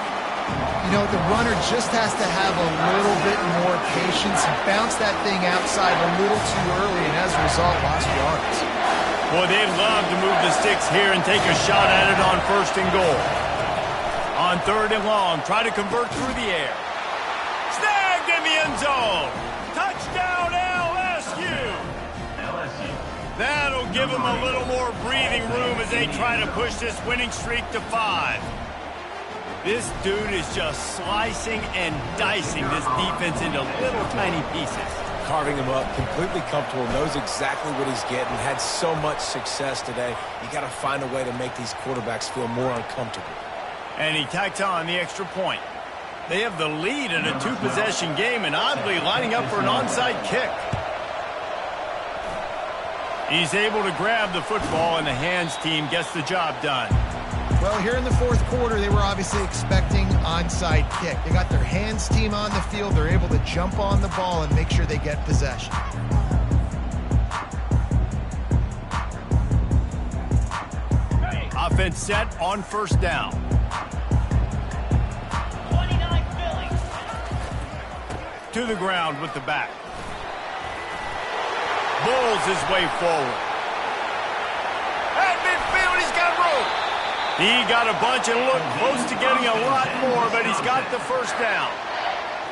You know, the runner just has to have a little bit more patience. Bounce that thing outside a little too early, and as a result, lost yards. Boy, they'd love to move the sticks here and take a shot at it on 1st and goal. On 3rd and long, try to convert through the air. Snagged in the end zone. Touchdown, LSU. That'll give them a little more breathing room as they try to push this winning streak to 5. This dude is just slicing and dicing this defense into little tiny pieces. Carving him up, completely comfortable, knows exactly what he's getting, had so much success today. You got to find a way to make these quarterbacks feel more uncomfortable. And he tacks on the extra point. They have the lead in a 2-possession game and oddly lining up for an onside kick. He's able to grab the football and the hands team gets the job done. Well, here in the 4th quarter, they were obviously expecting onside kick. They got their hands team on the field. They're able to jump on the ball and make sure they get possession. Offense set on 1st down. 29 Philly. To the ground with the back. Bulls his way forward. At midfield, he's got room. He got a bunch and looked close to getting a lot more, but he's got the first down.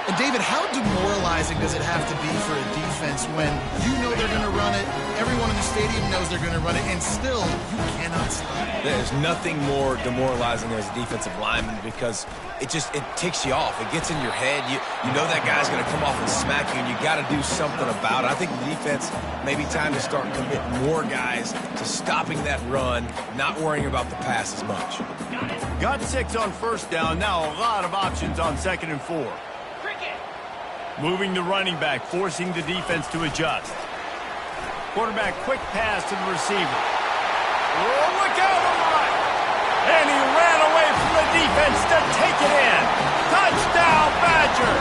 And David, how demoralizing does it have to be for a defense when you know they're going to run it, everyone in the stadium knows they're going to run it, and still you cannot stop it? There's nothing more demoralizing as a defensive lineman because it ticks you off. It gets in your head. You know that guy's going to come off and smack you, and you got to do something about it. I think the defense maybe time to start committing more guys to stopping that run, not worrying about the pass as much. Got 6 on 1st down. Now a lot of options on 2nd and 4. Moving the running back, forcing the defense to adjust. Quarterback, quick pass to the receiver. Oh, look out on the right. And he ran away from the defense to take it in. Touchdown, Badger.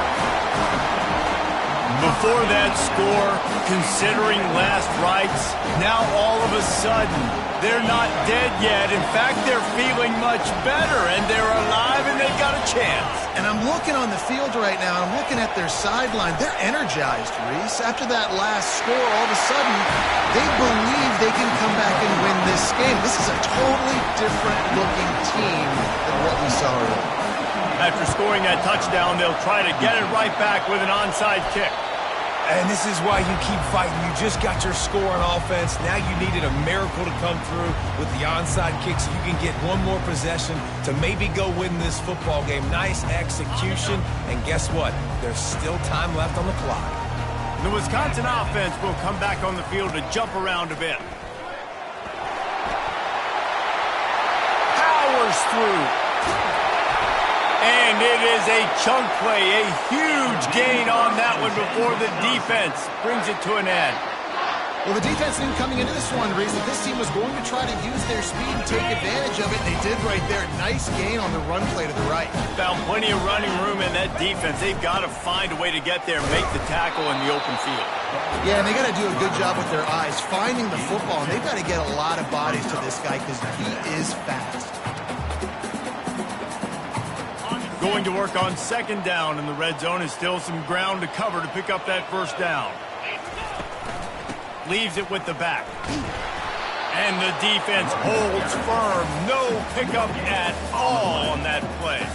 For that score, considering last rites, now all of a sudden, they're not dead yet. In fact, they're feeling much better, and they're alive, and they've got a chance. And I'm looking on the field right now, and I'm looking at their sideline. They're energized, Reese. After that last score, all of a sudden, they believe they can come back and win this game. This is a totally different-looking team than what we saw earlier. After scoring that touchdown, they'll try to get it right back with an onside kick. And this is why you keep fighting. You just got your score on offense. Now you needed a miracle to come through with the onside kick so you can get one more possession to maybe go win this football game. Nice execution. And guess what? There's still time left on the clock. The Wisconsin offense will come back on the field to jump around a bit. Powers through. And it is a chunk play, a huge gain on that one before the defense brings it to an end. Well, the defense knew coming into this one, Reese, that this team was going to try to use their speed and take advantage of it. They did right there. Nice gain on the run play to the right. Found plenty of running room in that defense. They've got to find a way to get there and make the tackle in the open field. Yeah, and they got to do a good job with their eyes, finding the football. And they've got to get a lot of bodies to this guy because he is fast. Going to work on second down, and the red zone is still some ground to cover to pick up that first down. Leaves it with the back. And the defense holds firm. No pickup at all on that play.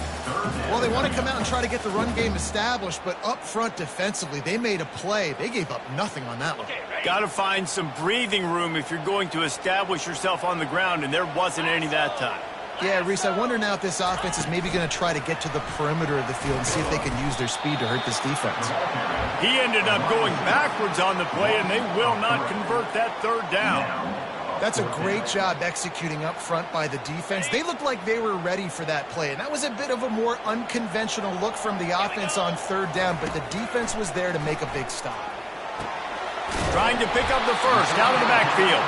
Well, they want to come out and try to get the run game established, but up front defensively, they made a play. They gave up nothing on that one. Got to find some breathing room if you're going to establish yourself on the ground, and there wasn't any that time. Yeah, Reese, I wonder now if this offense is maybe going to try to get to the perimeter of the field and see if they can use their speed to hurt this defense. He ended up going backwards on the play, and they will not convert that third down. That's a great job executing up front by the defense. They looked like they were ready for that play, and that was a bit of a more unconventional look from the offense on third down, but the defense was there to make a big stop. Trying to pick up the first out of the backfield.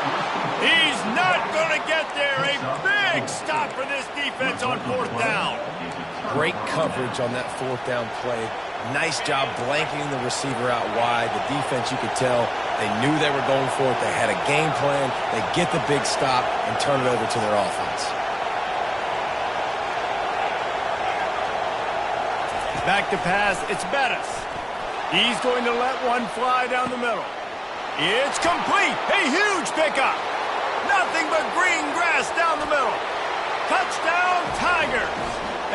He's not going to get there. A big stop for this defense on fourth down. Great coverage on that fourth down play. Nice job blanketing the receiver out wide. The defense, you could tell, they knew they were going for it. They had a game plan. They get the big stop and turn it over to their offense. Back to pass. It's Bettis. He's going to let one fly down the middle. It's complete. A huge pickup. Nothing but green grass down the middle. Touchdown, Tigers.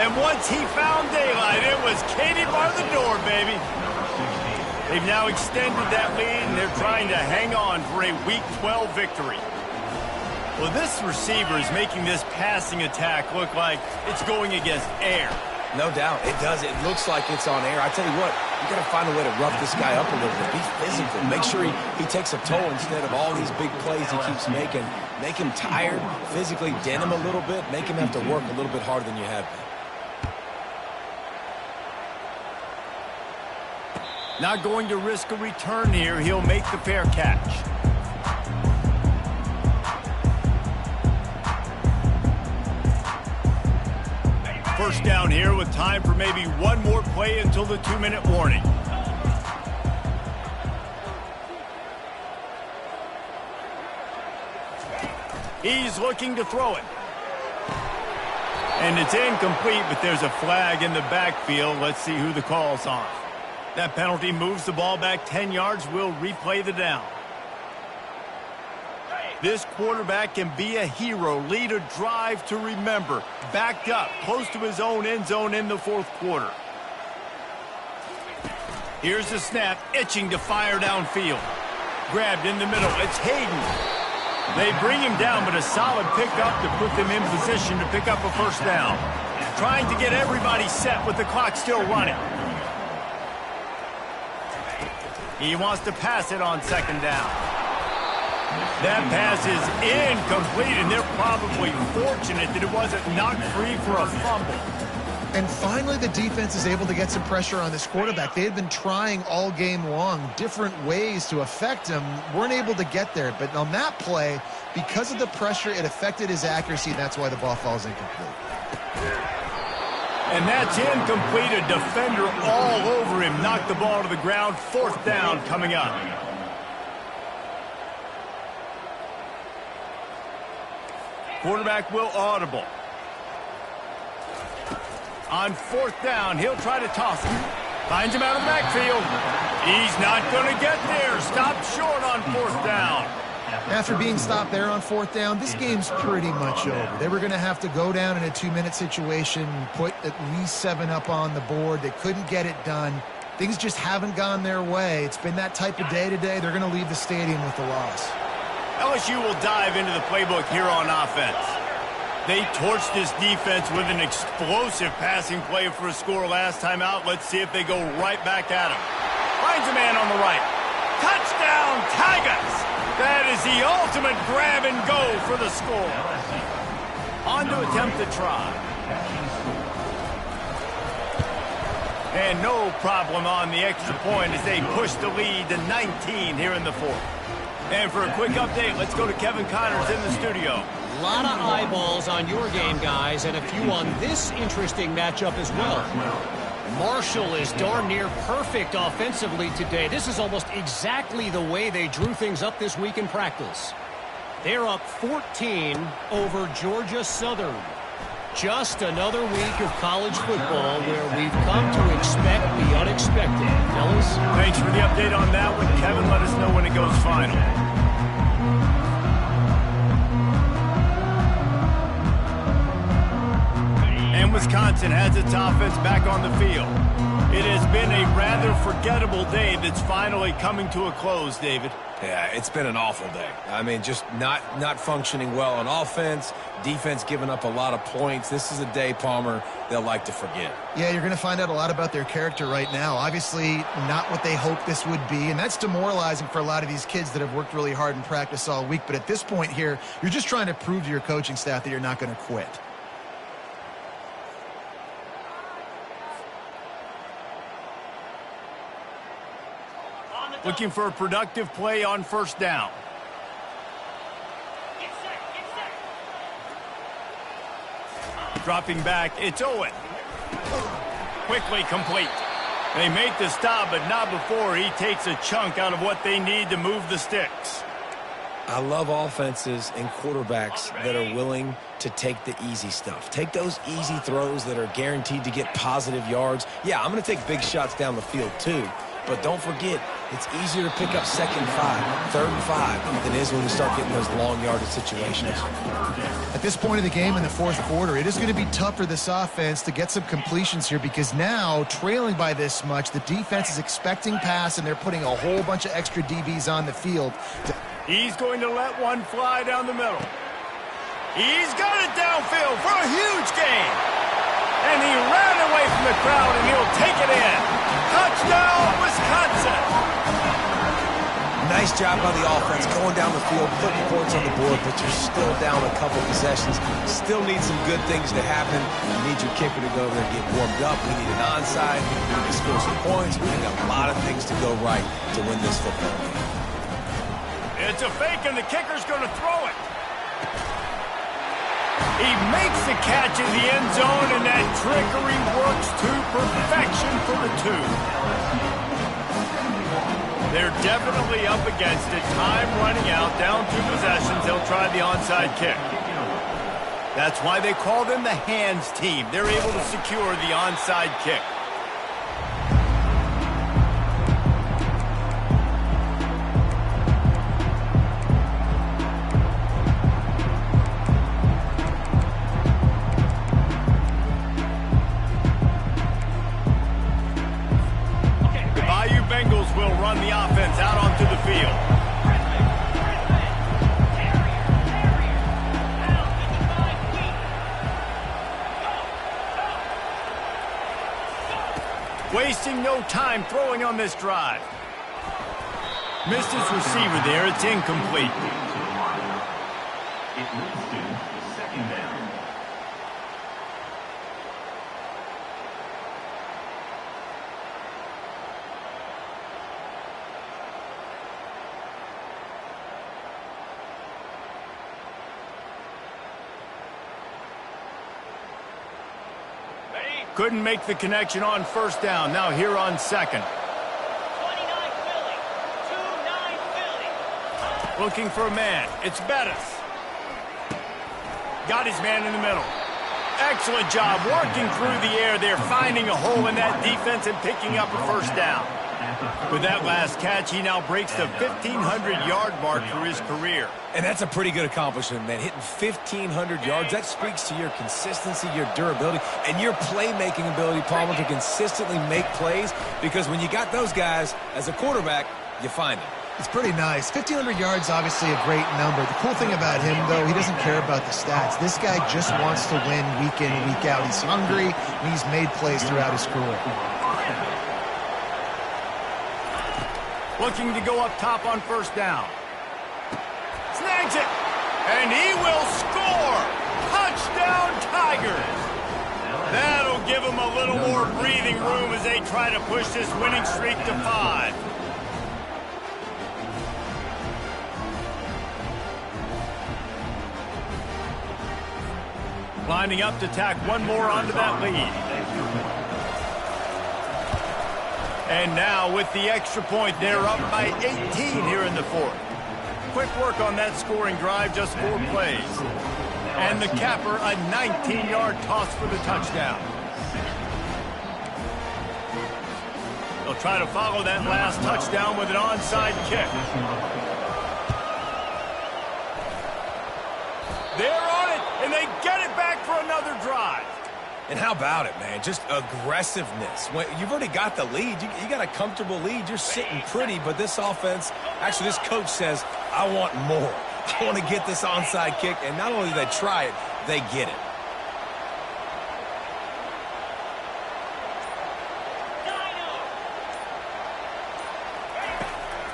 And once he found daylight, it was Katie bar the door, baby. They've now extended that lead, and they're trying to hang on for a Week 12 victory. Well, this receiver is making this passing attack look like it's going against air. No doubt. It does. It looks like it's on air. I tell you what, you got to find a way to rough this guy up a little bit. Be physical. Make sure he takes a toll instead of all these big plays he keeps making. Make him tired, physically dent him a little bit, make him have to work a little bit harder than you have been. Not going to risk a return here. He'll make the fair catch. First down here with time for maybe one more play until the 2-minute warning. He's looking to throw it. And it's incomplete, but there's a flag in the backfield. Let's see who the call's on. That penalty moves the ball back 10 yards. We'll replay the down. This quarterback can be a hero, lead a drive to remember. Backed up, close to his own end zone in the fourth quarter. Here's the snap, itching to fire downfield. Grabbed in the middle, it's Hayden. They bring him down, but a solid pickup to put them in position to pick up a first down. Trying to get everybody set with the clock still running. He wants to pass it on second down. That pass is incomplete, and they're probably fortunate that it wasn't knocked free for a fumble. And finally, the defense is able to get some pressure on this quarterback. They had been trying all game long, different ways to affect him, weren't able to get there. But on that play, because of the pressure, it affected his accuracy, and that's why the ball falls incomplete. And that's incomplete. A defender all over him. Knocked the ball to the ground. 4th down coming up. Quarterback will audible. On 4th down, he'll try to toss it. Finds him out of the backfield. He's not going to get there. Stopped short on 4th down. After being stopped there on 4th down, this game's pretty much over. They were going to have to go down in a 2-minute situation, put at least 7 up on the board. They couldn't get it done. Things just haven't gone their way. It's been that type of day today. They're going to leave the stadium with the loss. LSU will dive into the playbook here on offense. They torched this defense with an explosive passing play for a score last time out. Let's see if they go right back at him. Finds a man on the right. Touchdown, Tigers! That is the ultimate grab and go for the score. On to attempt to try. And no problem on the extra point as they push the lead to 19 here in the 4th. And for a quick update, let's go to Kevin Connors in the studio. A lot of eyeballs on your game, guys, and a few on this interesting matchup as well. Marshall is darn near perfect offensively today. This is almost exactly the way they drew things up this week in practice. They're up 14 over Georgia Southern. Just another week of college football where we've come to expect the unexpected. Fellas? Thanks for the update on that one, Kevin. Let us know when it goes final. And Wisconsin has its offense back on the field. It has been a rather forgettable day that's finally coming to a close, David. Yeah, it's been an awful day. I mean, just not functioning well on offense, defense giving up a lot of points. This is a day, Palmer, they'll like to forget. Yeah, you're going to find out a lot about their character right now. Obviously, not what they hoped this would be, and that's demoralizing for a lot of these kids that have worked really hard in practice all week. But at this point here, you're just trying to prove to your coaching staff that you're not going to quit. Looking for a productive play on 1st down. Dropping back, it's Owen. Quickly complete. They make the stop, but not before he takes a chunk out of what they need to move the sticks. I love offenses and quarterbacks that are willing to take the easy stuff. Take those easy throws that are guaranteed to get positive yards. Yeah, I'm going to take big shots down the field too. But don't forget, it's easier to pick up 2nd and 5, 3rd and 5 than it is when we start getting those long yardage situations. At this point of the game in the 4th quarter, it is going to be tough for this offense to get some completions here because now, trailing by this much, the defense is expecting pass and they're putting a whole bunch of extra DBs on the field. He's going to let one fly down the middle. He's got it downfield for a huge gain. And he ran away from the crowd, and he'll take it in. Touchdown, Wisconsin! Nice job by the offense going down the field, putting points on the board, but you're still down a couple possessions. Still need some good things to happen. You need your kicker to go over there and get warmed up. We need an onside. We need to score some points. We need a lot of things to go right to win this football game. It's a fake, and the kicker's going to throw it. He makes the catch in the end zone, and that trickery works to perfection for the 2. They're definitely up against it. Time running out, down 2 possessions. They'll try the onside kick. That's why they call them the hands team. They're able to secure the onside kick. Will run the offense out onto the field. Wasting no time throwing on this drive. Missed his receiver there. It's incomplete. It leads to 2nd down. Ready? Couldn't make the connection on first down. Now here on second. 29 Philly. 2-9 Philly. Looking for a man. It's Bettis. Got his man in the middle. Excellent job working through the air there, finding a hole in that defense and picking up a first down. With that last catch, he now breaks the 1,500-yard mark for his career. And that's a pretty good accomplishment, man. Hitting 1,500 yards, that speaks to your consistency, your durability, and your playmaking ability, Palmer, to consistently make plays, because when you got those guys as a quarterback, you find them. It's pretty nice. 1,500 yards, obviously a great number. The cool thing about him, though, he doesn't care about the stats. This guy just wants to win week in, week out. He's hungry, and he's made plays throughout his career. Looking to go up top on first down. Snags it, and he will score! Touchdown, Tigers! That'll give him a little more breathing room as they try to push this winning streak to 5. Lining up to tack one more onto that lead. And now with the extra point, they're up by 18 here in the fourth. Quick work on that scoring drive, just 4 plays. And the capper, a 19-yard toss for the touchdown. They'll try to follow that last touchdown with an onside kick. They're on it, and they get it back for another drive. And how about it, man? Just aggressiveness. When you've already got the lead. You got a comfortable lead. You're sitting pretty, but this offense, actually this coach says, I want more. I want to get this onside kick, and not only do they try it, they get it.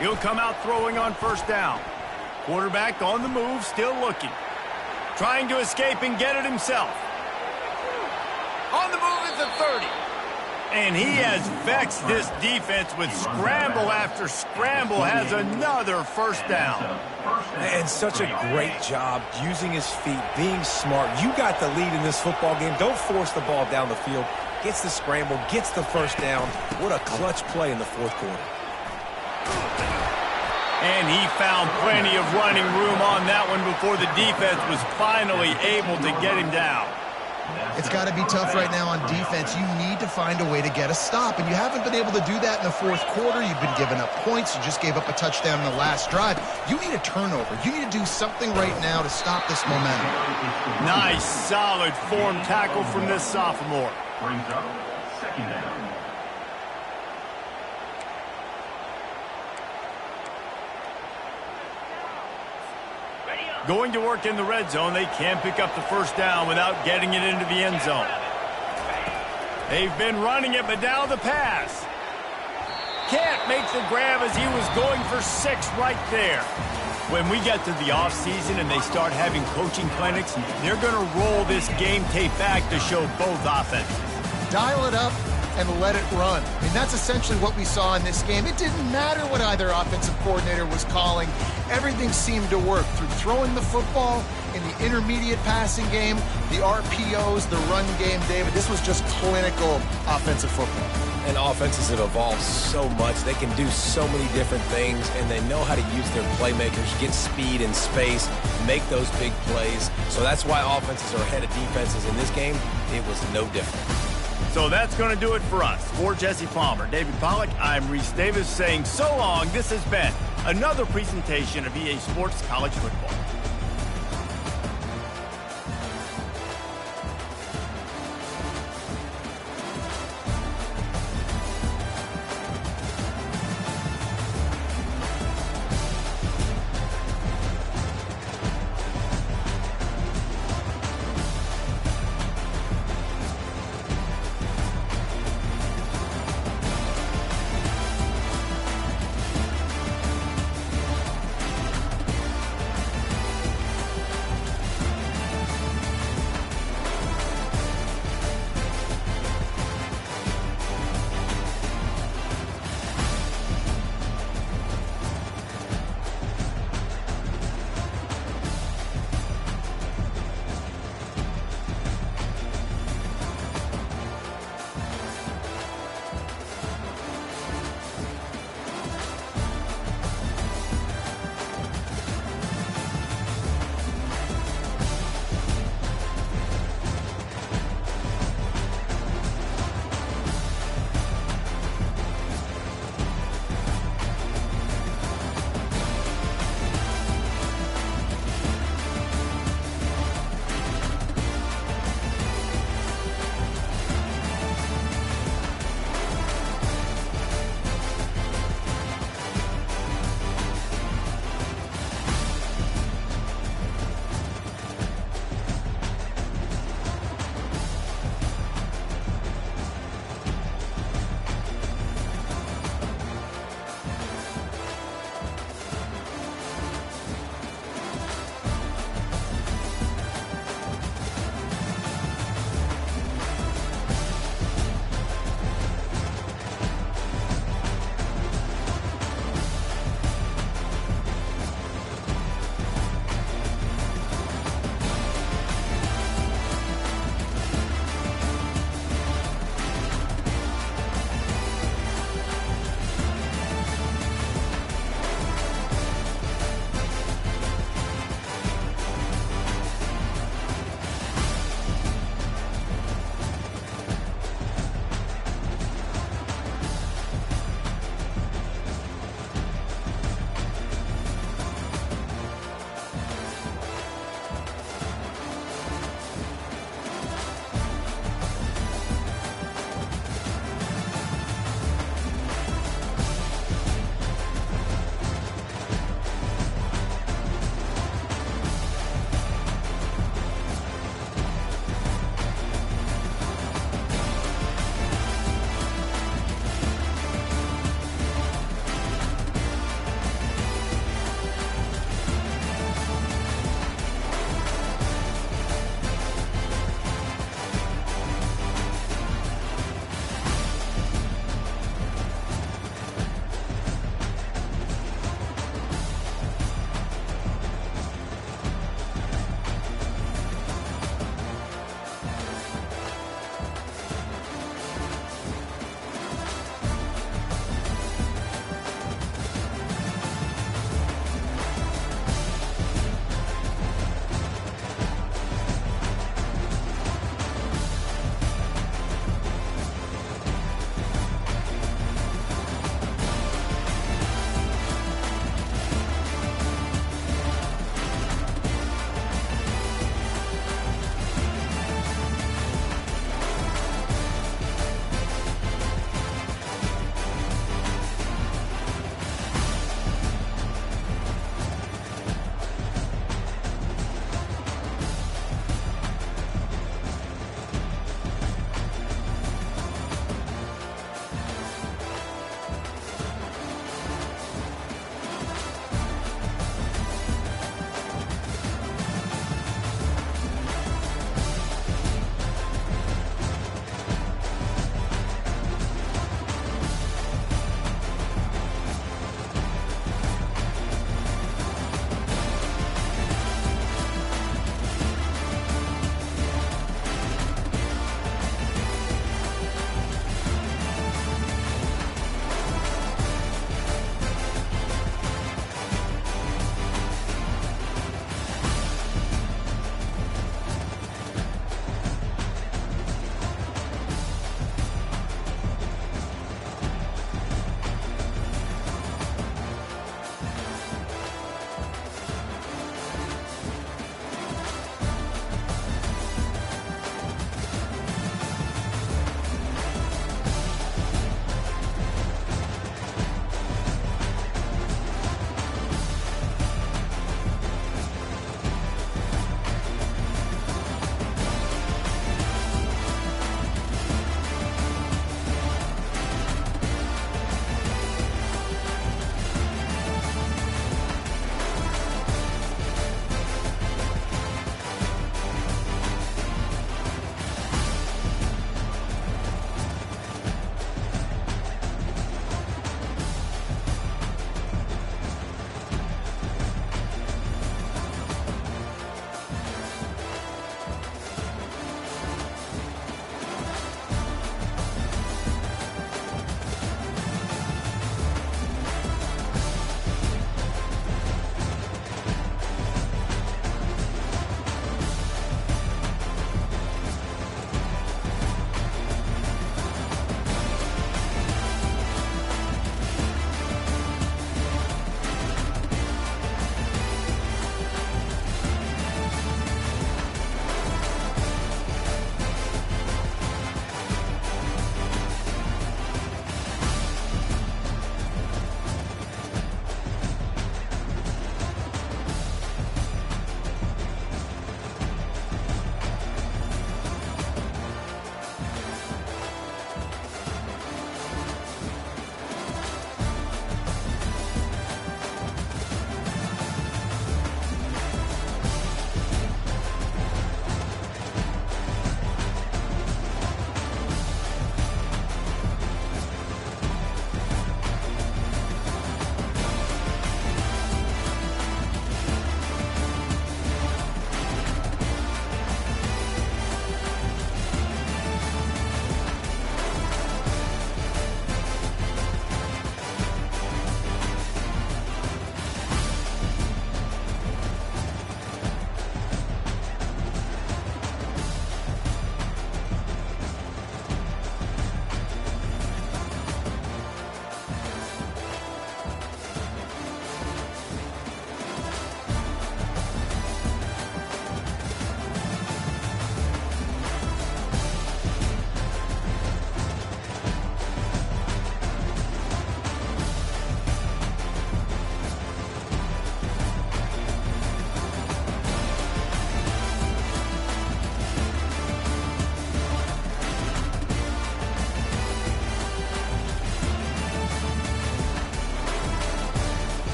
He'll come out throwing on first down. Quarterback on the move, still looking. Trying to escape and get it himself. On the move is the 30. And he has vexed this defense with scramble after scramble, has another first down. And such a great job using his feet, being smart. You got the lead in this football game. Don't force the ball down the field. Gets the scramble, gets the first down. What a clutch play in the fourth quarter. And he found plenty of running room on that one before the defense was finally able to get him down. It's got to be tough right now on defense. You need to find a way to get a stop, and you haven't been able to do that in the fourth quarter. You've been giving up points. You just gave up a touchdown in the last drive. You need a turnover. You need to do something right now to stop this momentum. Nice, solid form tackle from this sophomore. Brings up second down. Going to work in the red zone, they can't pick up the first down without getting it into the end zone. They've been running it, but now the pass. Can't make the grab as he was going for 6 right there. When we get to the offseason and they start having coaching clinics, they're going to roll this game tape back to show both offenses. Dial it up and let it run. I mean, that's essentially what we saw in this game. It didn't matter what either offensive coordinator was calling. Everything seemed to work through throwing the football, in the intermediate passing game, the RPOs, the run game, David. This was just clinical offensive football. And offenses have evolved so much. They can do so many different things, and they know how to use their playmakers, get speed and space, make those big plays. So that's why offenses are ahead of defenses in this game. It was no different. So that's going to do it for us. For Jesse Palmer, David Pollack, I'm Reese Davis saying so long. This has been another presentation of EA Sports College Football.